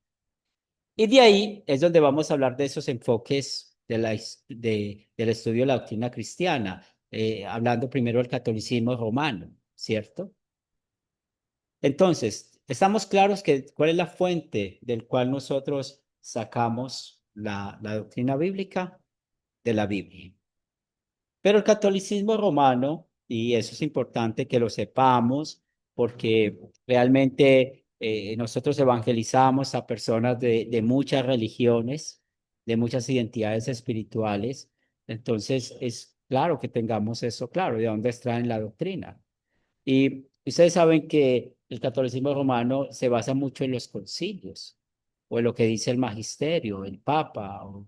Speaker 1: Y de ahí es donde vamos a hablar de esos enfoques del estudio de la doctrina cristiana, hablando primero del catolicismo romano, ¿cierto? Entonces, estamos claros que cuál es la fuente del cual nosotros sacamos la doctrina bíblica de la Biblia. Pero el catolicismo romano, y eso es importante que lo sepamos, porque realmente nosotros evangelizamos a personas de muchas religiones, de muchas identidades espirituales. Entonces, es claro que tengamos eso claro, de dónde extraen la doctrina. Y ustedes saben que el catolicismo romano se basa mucho en los concilios, o en lo que dice el magisterio, el papa, o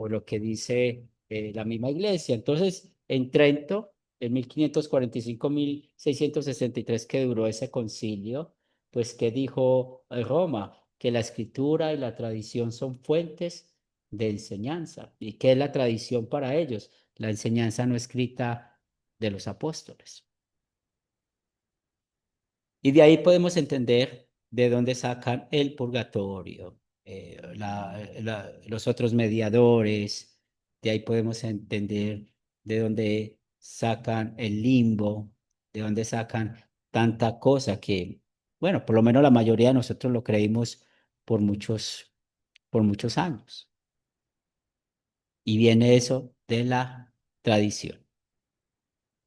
Speaker 1: lo que dice la misma iglesia. Entonces, en Trento, en 1545-1663 que duró ese concilio, pues, ¿qué dijo Roma? Que la escritura y la tradición son fuentes de enseñanza. ¿Y qué es la tradición para ellos? La enseñanza no escrita de los apóstoles. Y de ahí podemos entender de dónde sacan el purgatorio, los otros mediadores, de ahí podemos entender de dónde sacan el limbo, de dónde sacan tanta cosa que, bueno, por lo menos la mayoría de nosotros lo creímos por muchos años. Y viene eso de la tradición.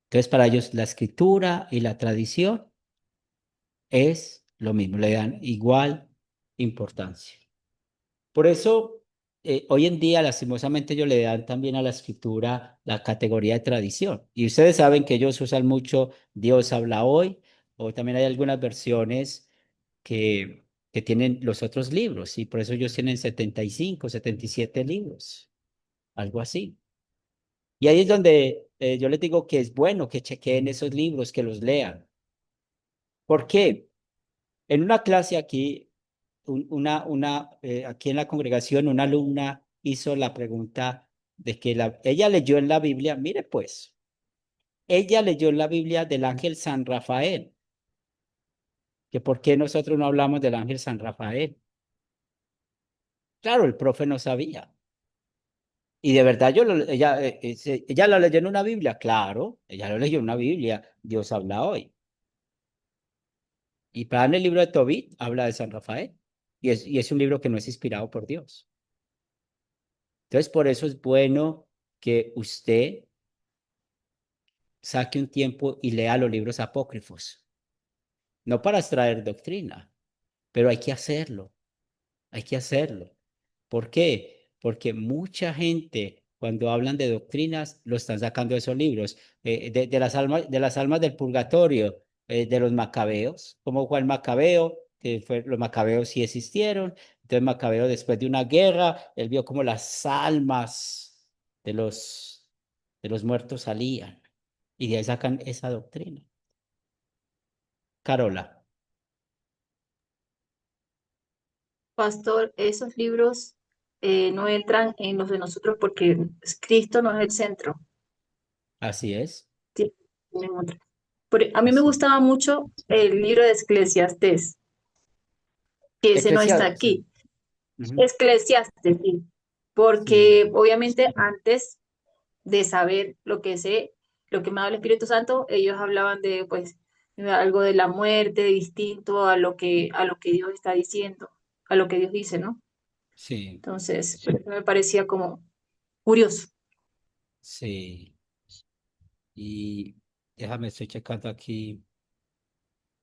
Speaker 1: Entonces, para ellos la escritura y la tradición es lo mismo, le dan igual importancia. Por eso, hoy en día, lastimosamente, ellos le dan también a la escritura la categoría de tradición. Y ustedes saben que ellos usan mucho Dios habla hoy, o también hay algunas versiones que tienen los otros libros, y por eso ellos tienen 75, 77 libros, algo así. Y ahí es donde yo les digo que es bueno que chequeen esos libros, que los lean. ¿Por qué? En una clase aquí, aquí en la congregación, una alumna hizo la pregunta de que ella leyó en la Biblia, mire pues, ella leyó en la Biblia del ángel San Rafael, que por qué nosotros no hablamos del ángel San Rafael. Claro, el profe no sabía. Y de verdad ella lo leyó en una Biblia, claro, ella lo leyó en una Biblia, Dios habla hoy. Y para en el libro de Tobit habla de San Rafael, y es un libro que no es inspirado por Dios. Entonces, por eso es bueno que usted saque un tiempo y lea los libros apócrifos. No para extraer doctrina, pero hay que hacerlo. Hay que hacerlo. ¿Por qué? Porque mucha gente, cuando hablan de doctrinas, lo están sacando de esos libros, de las almas del purgatorio, de los macabeos, como Juan Macabeo, los macabeos sí existieron. Entonces Macabeo, después de una guerra, él vio como las almas de los muertos salían, y de ahí sacan esa doctrina. Carola.
Speaker 6: Pastor, esos libros no entran en los de nosotros porque Cristo no es el centro.
Speaker 1: Así es.
Speaker 6: Tienen otra. A mí me
Speaker 1: Así.
Speaker 6: gustaba mucho el libro de Eclesiastés, que ese no está
Speaker 1: Sí.
Speaker 6: aquí.
Speaker 1: Ujú.
Speaker 6: Eclesiastés, sí.
Speaker 1: Sí,
Speaker 6: Porque obviamente antes de saber lo que sé, lo que me da el Espíritu Santo, ellos hablaban de pues algo de la muerte distinto a lo que Dios está diciendo, a lo que Dios dice, ¿no?
Speaker 1: sí,
Speaker 6: Entonces, pues, me parecía como curioso.
Speaker 1: sí. Y déjame, estoy checando aquí.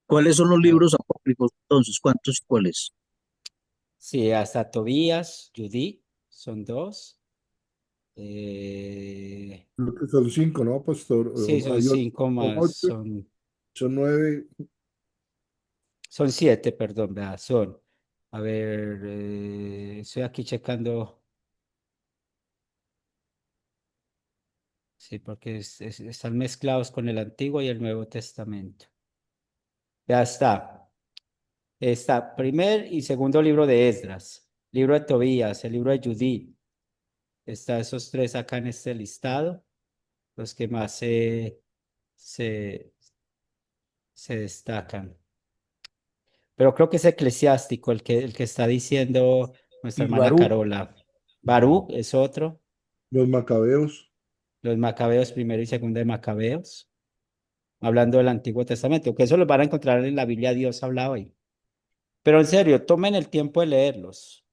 Speaker 5: ¿Cuáles son los
Speaker 1: Ah,
Speaker 5: libros apócrifos entonces? ¿Cuántos y cuáles?
Speaker 1: sí, hasta Tobías, Judith, son dos. Eh,
Speaker 3: Creo que son cinco, ¿no, pastor?
Speaker 1: sí, son
Speaker 3: Hay otros,
Speaker 1: cinco
Speaker 3: son
Speaker 1: más,
Speaker 3: ocho, son nueve.
Speaker 1: son siete, perdón, vea, son. A ver, estoy aquí checando. Sí, porque están mezclados con el Antiguo y el Nuevo Testamento. Ya está. Está primer y segundo libro de Esdras, libro de Tobías, el libro de Judith. Está esos tres acá en este listado, los que más se, se destacan. Pero creo que es eclesiástico el que está diciendo nuestra
Speaker 2: Y
Speaker 1: hermana
Speaker 2: Baruch,
Speaker 1: Carola. Baruch es otro,
Speaker 3: Los macabeos.
Speaker 1: los Macabeos primero y segundo de Macabeos, hablando del Antiguo Testamento, que eso lo van a encontrar en la Biblia, Dios habla hoy. Pero en serio, tomen el tiempo de leerlos,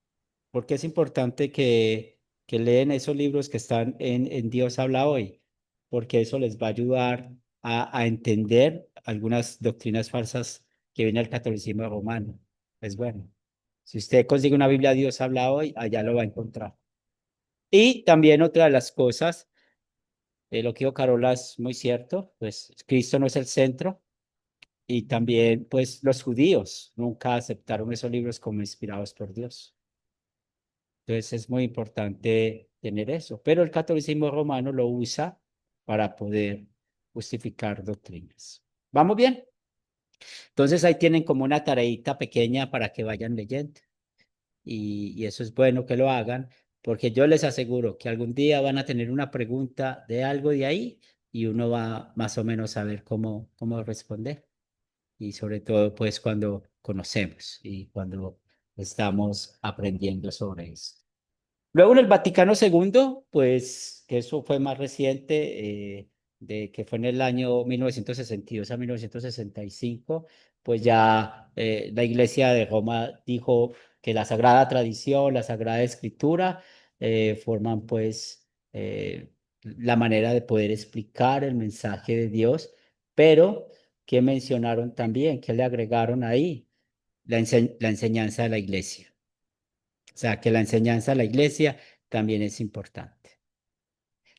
Speaker 1: porque es importante que leen esos libros que están en Dios habla hoy, porque eso les va a ayudar a entender algunas doctrinas falsas que viene el catolicismo romano. Es bueno. Si usted consigue una Biblia Dios habla hoy, allá lo va a encontrar. Y también otra de las cosas, lo que dijo Carola es muy cierto, pues Cristo no es el centro, y también pues los judíos nunca aceptaron esos libros como inspirados por Dios. Entonces es muy importante tener eso, pero el catolicismo romano lo usa para poder justificar doctrinas. ¿Vamos bien? Entonces ahí tienen como una tareita pequeña para que vayan leyendo, y eso es bueno que lo hagan, porque yo les aseguro que algún día van a tener una pregunta de algo de ahí y uno va más o menos a ver cómo responder, y sobre todo pues cuando conocemos y cuando estamos aprendiendo sobre eso. Luego en el Vaticano II, pues que eso fue más reciente, de que fue en el año 1962 a 1965, pues ya la Iglesia de Roma dijo que la Sagrada Tradición, la Sagrada Escritura, forman pues la manera de poder explicar el mensaje de Dios, pero que mencionaron también, que le agregaron ahí la enseñanza de la Iglesia. O sea, que la enseñanza de la iglesia también es importante.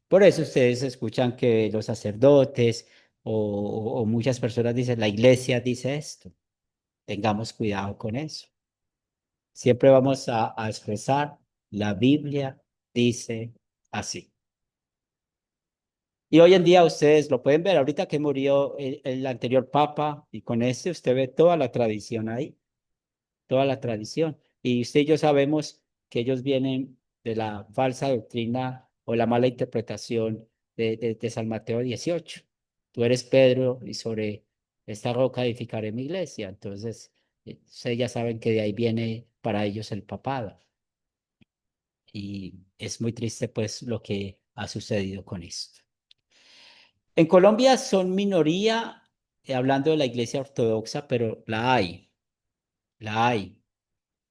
Speaker 1: Por eso ustedes escuchan que los sacerdotes o muchas personas dicen, la iglesia dice esto. Tengamos cuidado con eso. Siempre vamos a expresar, la Biblia dice así. Y hoy en día ustedes lo pueden ver, ahorita que murió el anterior papa, y con este usted ve toda la tradición ahí, toda la tradición. Y usted y yo sabemos que ellos vienen de la falsa doctrina o la mala interpretación de San Mateo 18. Tú eres Pedro y sobre esta roca edificaré mi iglesia. Entonces, ustedes ya saben que de ahí viene para ellos el papado. Y es muy triste pues lo que ha sucedido con esto. En Colombia son minoría, hablando de la iglesia ortodoxa, pero la hay, la hay.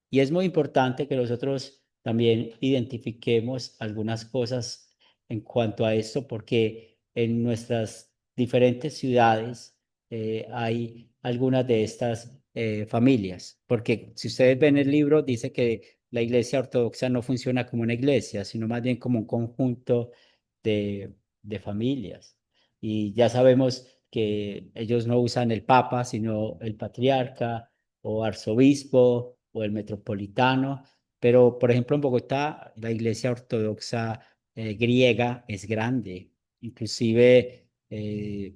Speaker 1: Y es muy importante que nosotros también identifiquemos algunas cosas en cuanto a esto, porque en nuestras diferentes ciudades hay algunas de estas familias, porque si ustedes ven el libro, dice que la iglesia ortodoxa no funciona como una iglesia, sino más bien como un conjunto de familias. Y ya sabemos que ellos no usan el papa, sino el patriarca o arzobispo o el metropolitano. Pero, por ejemplo, en Bogotá, la iglesia ortodoxa griega es grande. Inclusive,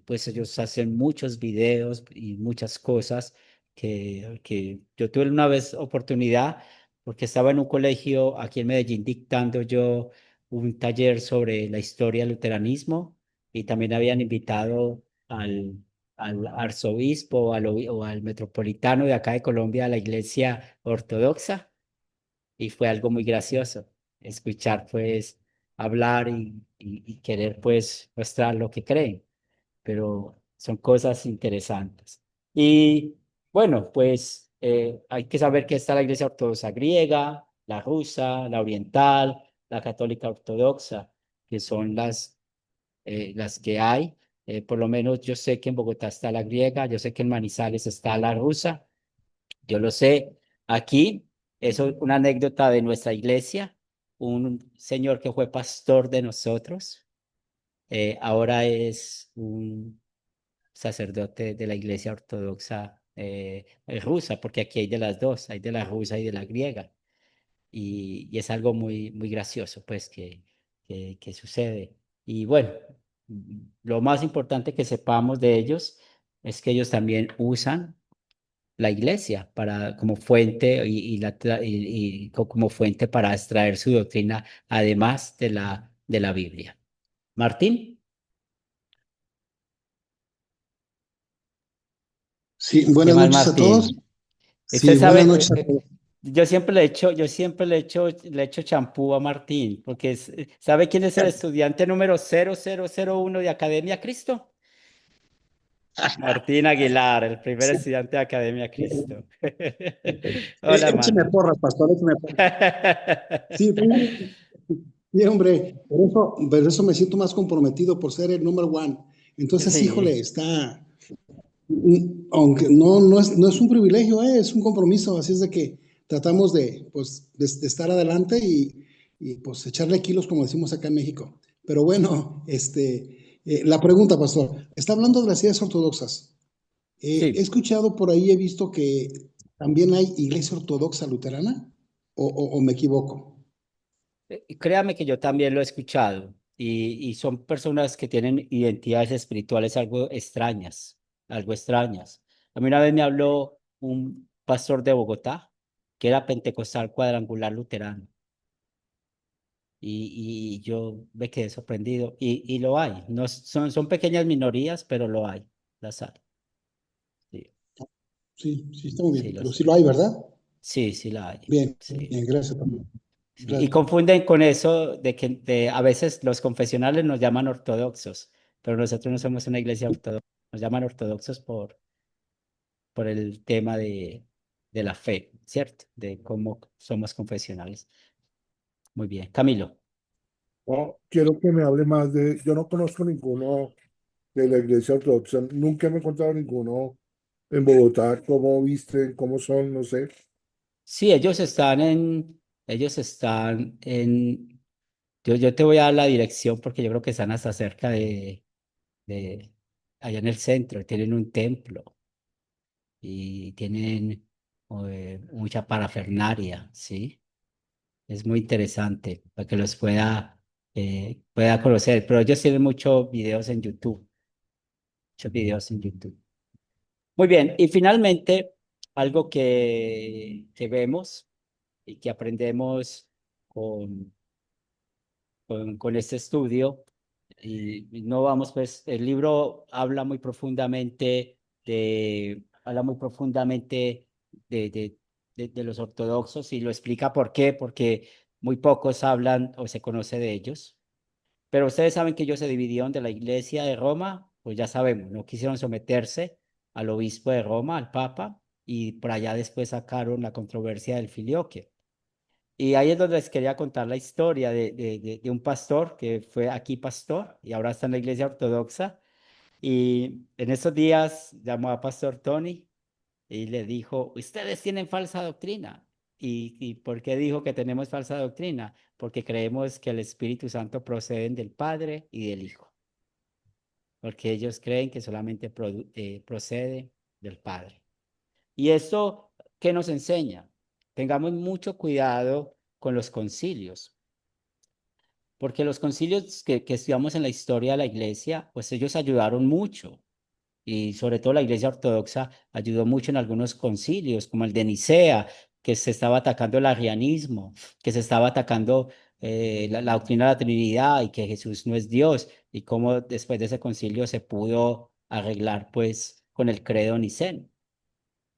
Speaker 1: pues ellos hacen muchos videos y muchas cosas que yo tuve una vez oportunidad, porque estaba en un colegio aquí en Medellín dictando yo un taller sobre la historia del luteranismo y también habían invitado al arzobispo o al metropolitano de acá de Colombia a la iglesia ortodoxa y fue algo muy gracioso escuchar pues hablar y querer pues mostrar lo que creen, pero son cosas interesantes. Y bueno, pues hay que saber que está la iglesia ortodoxa griega, la rusa, la oriental, la católica ortodoxa, que son las que hay. Por lo menos yo sé que en Bogotá está la griega, yo sé que en Manizales está la rusa, yo lo sé. Aquí, eso es una anécdota de nuestra iglesia, un señor que fue pastor de nosotros, ahora es un sacerdote de la iglesia ortodoxa rusa, porque aquí hay de las dos, hay de la rusa y de la griega. Y es algo muy, muy gracioso, pues, que sucede. Y bueno, lo más importante que sepamos de ellos es que ellos también usan la iglesia para, como fuente como fuente para extraer su doctrina, además de la Biblia. Martín.
Speaker 7: Sí,
Speaker 1: ¿Qué
Speaker 7: buenas
Speaker 1: más,
Speaker 7: noches a todos.
Speaker 1: Martín? Usted
Speaker 7: Sí, buenas
Speaker 1: sabe,
Speaker 7: noches a todos.
Speaker 1: yo siempre le echo champú a Martín, porque ¿sabe quién es el estudiante número 0001 de Academia Cristo? Martín Aguilar, el primer
Speaker 7: Sí.
Speaker 1: estudiante de Academia Cristo. Hola,
Speaker 7: Écheme
Speaker 1: hermano.
Speaker 7: porras, pastor, écheme porras. Sí, sí, hombre, por eso me siento más comprometido por ser el number one. Entonces, híjole,
Speaker 1: Sí,
Speaker 7: está, aunque no es un privilegio, es un compromiso, así es de que tratamos de, pues, de estar adelante y, pues echarle kilos, como decimos acá en México. Pero bueno, la pregunta, pastor, está hablando de las ideas ortodoxas. He
Speaker 1: sí.
Speaker 7: escuchado por ahí, he visto que también hay iglesia ortodoxa luterana, o me equivoco.
Speaker 1: Créame que yo también lo he escuchado y son personas que tienen identidades espirituales algo extrañas, algo extrañas. A mí una vez me habló un pastor de Bogotá que era pentecostal cuadrangular luterano y yo me quedé sorprendido y lo hay. No son pequeñas minorías, pero lo hay, las hay. Sí,
Speaker 7: Sí, sí, está muy
Speaker 1: sí,
Speaker 7: bien, pero
Speaker 1: los
Speaker 7: sí
Speaker 1: hay.
Speaker 7: lo hay, ¿verdad?
Speaker 1: Sí, sí la hay.
Speaker 7: Bien,
Speaker 1: Sí.
Speaker 7: bien, gracias, pastor.
Speaker 1: Sí, y
Speaker 7: Gracias.
Speaker 1: confunden con eso de que a veces los confesionales nos llaman ortodoxos, pero nosotros no somos una iglesia ortodoxa, nos llaman ortodoxos por el tema de la fe, ¿cierto? De cómo somos confesionales. Muy bien. Camilo.
Speaker 3: No, quiero que me hable más de, yo no conozco ninguno de la iglesia ortodoxa, nunca me he encontrado ninguno en Bogotá, cómo visten, cómo son, no sé.
Speaker 1: Sí, ellos están en, yo te voy a dar la dirección porque yo creo que están hasta cerca de allá en el centro, tienen un templo y tienen mucha parafernaria, ¿sí? Es muy interesante para que los pueda conocer, pero ellos tienen muchos videos en YouTube, muchos videos en YouTube. Muy bien, y finalmente, algo que vemos y que aprendemos con, con este estudio, y no vamos, pues, el libro habla muy profundamente de, de, de los ortodoxos y lo explica por qué, porque muy pocos hablan o se conoce de ellos. Pero ustedes saben que ellos se dividieron de la iglesia de Roma, pues ya sabemos, no quisieron someterse al obispo de Roma, al papa, y por allá después sacaron la controversia del filioque. Y ahí es donde les quería contar la historia de un pastor que fue aquí pastor y ahora está en la iglesia ortodoxa. Y en esos días llamó a Pastor Tony y le dijo, ustedes tienen falsa doctrina. ¿Y por qué dijo que tenemos falsa doctrina? Porque creemos que el Espíritu Santo procede del Padre y del Hijo, porque ellos creen que solamente procede del Padre. ¿Y esto qué nos enseña? Tengamos mucho cuidado con los concilios, porque los concilios que estudiamos en la historia de la iglesia, pues ellos ayudaron mucho. Y sobre todo la Iglesia Ortodoxa ayudó mucho en algunos concilios, como el de Nicea, que se estaba atacando el arrianismo, que se estaba atacando la doctrina de la Trinidad y que Jesús no es Dios, y cómo después de ese concilio se pudo arreglar pues con el credo niceno.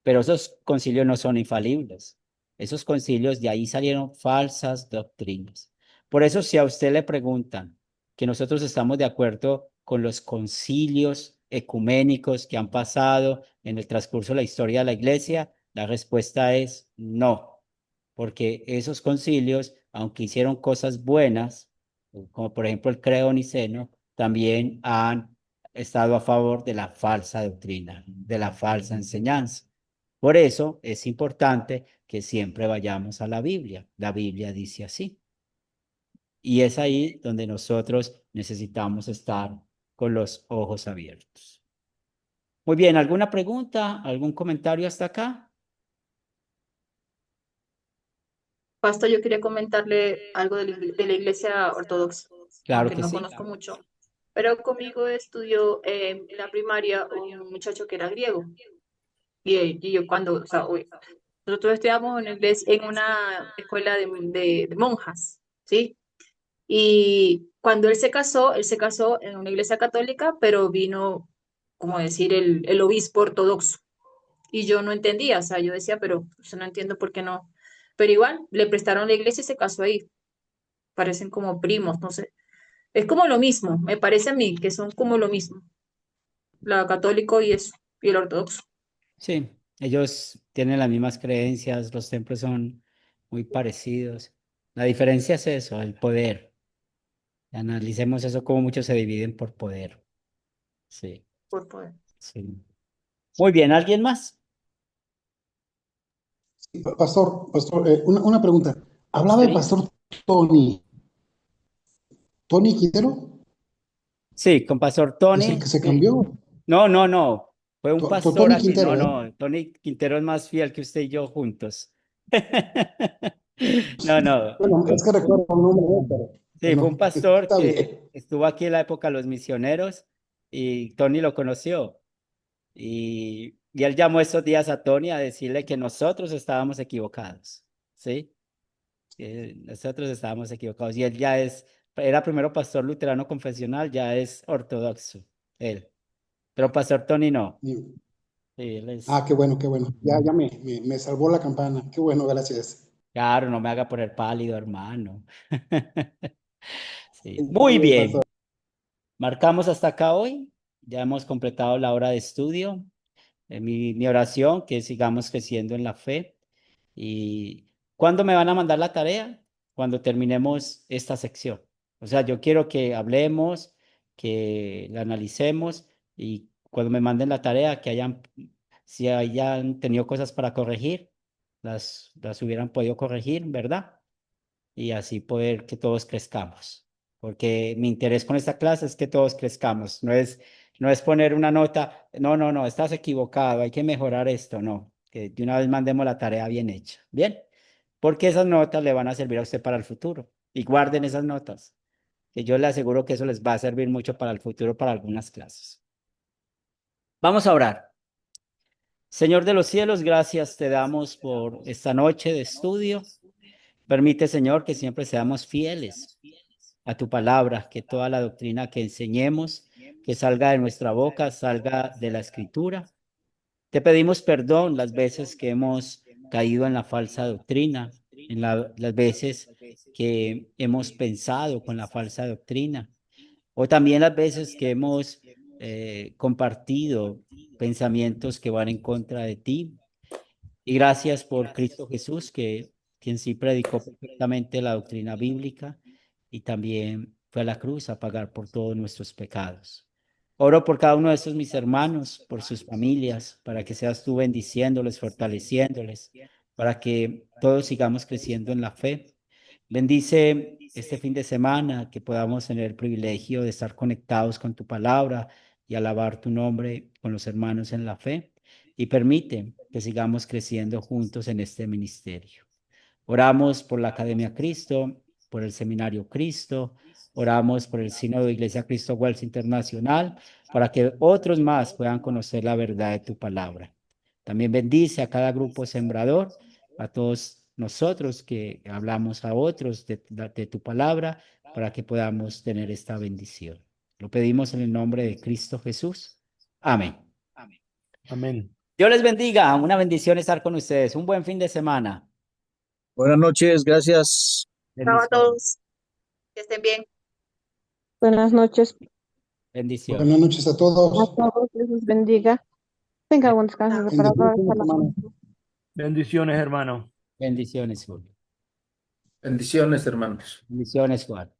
Speaker 1: Pero esos concilios no son infalibles. Esos concilios, de ahí salieron falsas doctrinas. Por eso, si a usted le preguntan que nosotros estamos de acuerdo con los concilios ecuménicos que han pasado en el transcurso de la historia de la iglesia, la respuesta es no, porque esos concilios, aunque hicieron cosas buenas, como por ejemplo el credo niceno, también han estado a favor de la falsa doctrina, de la falsa enseñanza. Por eso es importante que siempre vayamos a la Biblia. La Biblia dice así. Y es ahí donde nosotros necesitamos estar con los ojos abiertos. Muy bien, ¿alguna pregunta? ¿Algún comentario hasta acá?
Speaker 6: Pastor, yo quería comentarle algo de la iglesia ortodoxa,
Speaker 1: Claro
Speaker 6: aunque
Speaker 1: que
Speaker 6: no
Speaker 1: sí.
Speaker 6: conozco mucho. Pero conmigo estudió en la primaria un muchacho que era griego. Y yo cuando, o sea, nosotros estudiamos en una escuela de monjas, ¿sí? Y cuando él se casó en una iglesia católica, pero vino, como decir, el obispo ortodoxo. Y yo no entendía, o sea, yo decía, pero yo no entiendo por qué no. Pero igual, le prestaron la iglesia y se casó ahí. Parecen como primos, no sé. Es como lo mismo, me parece a mí que son como lo mismo, la católico y eso, y el ortodoxo.
Speaker 1: Sí, ellos tienen las mismas creencias, los templos son muy parecidos. La diferencia es eso, el poder. Analicemos eso, cómo muchos se dividen por poder. Sí,
Speaker 6: Por poder.
Speaker 1: sí. Muy bien, ¿alguien más?
Speaker 7: Pastor, una pregunta. Hablaba el
Speaker 1: Sí.
Speaker 7: pastor Tony. ¿Tony Quintero?
Speaker 1: Sí, con Pastor
Speaker 7: ¿Es el que
Speaker 1: Tony.
Speaker 7: se cambió?
Speaker 1: No, no, no. Fue un pastor
Speaker 7: Tony
Speaker 1: aquí. No,
Speaker 7: Quintero, ¿eh?
Speaker 1: no. Tony Quintero es más fiel que usted y yo juntos. No, no.
Speaker 7: Bueno, es que recuerdo el nombre, pero
Speaker 1: Sí, fue un
Speaker 7: bueno,
Speaker 1: pastor
Speaker 7: está
Speaker 1: que
Speaker 7: bien.
Speaker 1: estuvo aquí en la época de los misioneros y Tony lo conoció. Y él llamó estos días a Tony a decirle que nosotros estábamos equivocados. ¿Sí? Nosotros estábamos equivocados. Y él ya era primero pastor luterano confesional, ya es ortodoxo. Él. Pero pastor Tony no. Sí, él es.
Speaker 7: Qué bueno, qué bueno. Ya me salvó la campana. Qué bueno, gracias.
Speaker 1: Claro, no me haga poner pálido, hermano. Sí.
Speaker 7: Está
Speaker 1: Muy
Speaker 7: bien, pastor.
Speaker 1: bien. Marcamos hasta acá hoy. Ya hemos completado la hora de estudio. Mi oración, que sigamos creciendo en la fe. ¿Y cuándo me van a mandar la tarea? Cuando terminemos esta sección. O sea, yo quiero que hablemos, que la analicemos y cuando me manden la tarea, si hayan tenido cosas para corregir, las hubieran podido corregir, ¿verdad? Y así poder que todos crezcamos. Porque mi interés con esta clase es que todos crezcamos. No es poner una nota, no, no, no, estás equivocado, hay que mejorar esto, no. Que de una vez mandemos la tarea bien hecha. Bien, porque esas notas le van a servir a usted para el futuro. Y guarden esas notas, que yo le aseguro que eso les va a servir mucho para el futuro, para algunas clases. Vamos a orar. Señor de los cielos, gracias te damos por esta noche de estudio. Permite, Señor, que siempre seamos fieles a tu palabra, que toda la doctrina que enseñemos, que salga de nuestra boca, salga de la escritura. Te pedimos perdón las veces que hemos caído en la falsa doctrina, las veces que hemos pensado con la falsa doctrina, o también las veces que hemos compartido pensamientos que van en contra de ti. Y gracias por Cristo Jesús, quien sí predicó perfectamente la doctrina bíblica y también fue a la cruz a pagar por todos nuestros pecados. Oro por cada uno de estos mis hermanos, por sus familias, para que seas tú bendiciéndoles, fortaleciéndoles, para que todos sigamos creciendo en la fe. Bendice este fin de semana, que podamos tener el privilegio de estar conectados con tu palabra y alabar tu nombre con los hermanos en la fe. Y permite que sigamos creciendo juntos en este ministerio. Oramos por la Academia Cristo, por el Seminario Cristo, oramos por el Sínodo de Iglesia Cristo Wells Internacional, para que otros más puedan conocer la verdad de tu palabra. También bendice a cada grupo sembrador, a todos nosotros que hablamos a otros de tu palabra, para que podamos tener esta bendición. Lo pedimos en el nombre de Cristo Jesús. Amén.
Speaker 2: Amén.
Speaker 1: Dios les bendiga. Una bendición estar con ustedes. Un buen fin de semana.
Speaker 5: Buenas noches, gracias.
Speaker 6: Chao a
Speaker 1: Bendiciones.
Speaker 6: todos. Que estén bien.
Speaker 8: Buenas noches
Speaker 1: Bendiciones.
Speaker 7: Buenas noches a
Speaker 8: a
Speaker 7: todos.
Speaker 8: todos, Dios los bendiga. Tengan buen descanso reparador.
Speaker 7: Bendiciones,
Speaker 8: Hasta la
Speaker 7: hermanos.
Speaker 8: próxima.
Speaker 2: Bendiciones, hermano.
Speaker 1: Bendiciones, Julio.
Speaker 4: Bendiciones, hermanos.
Speaker 1: Bendiciones, Juan.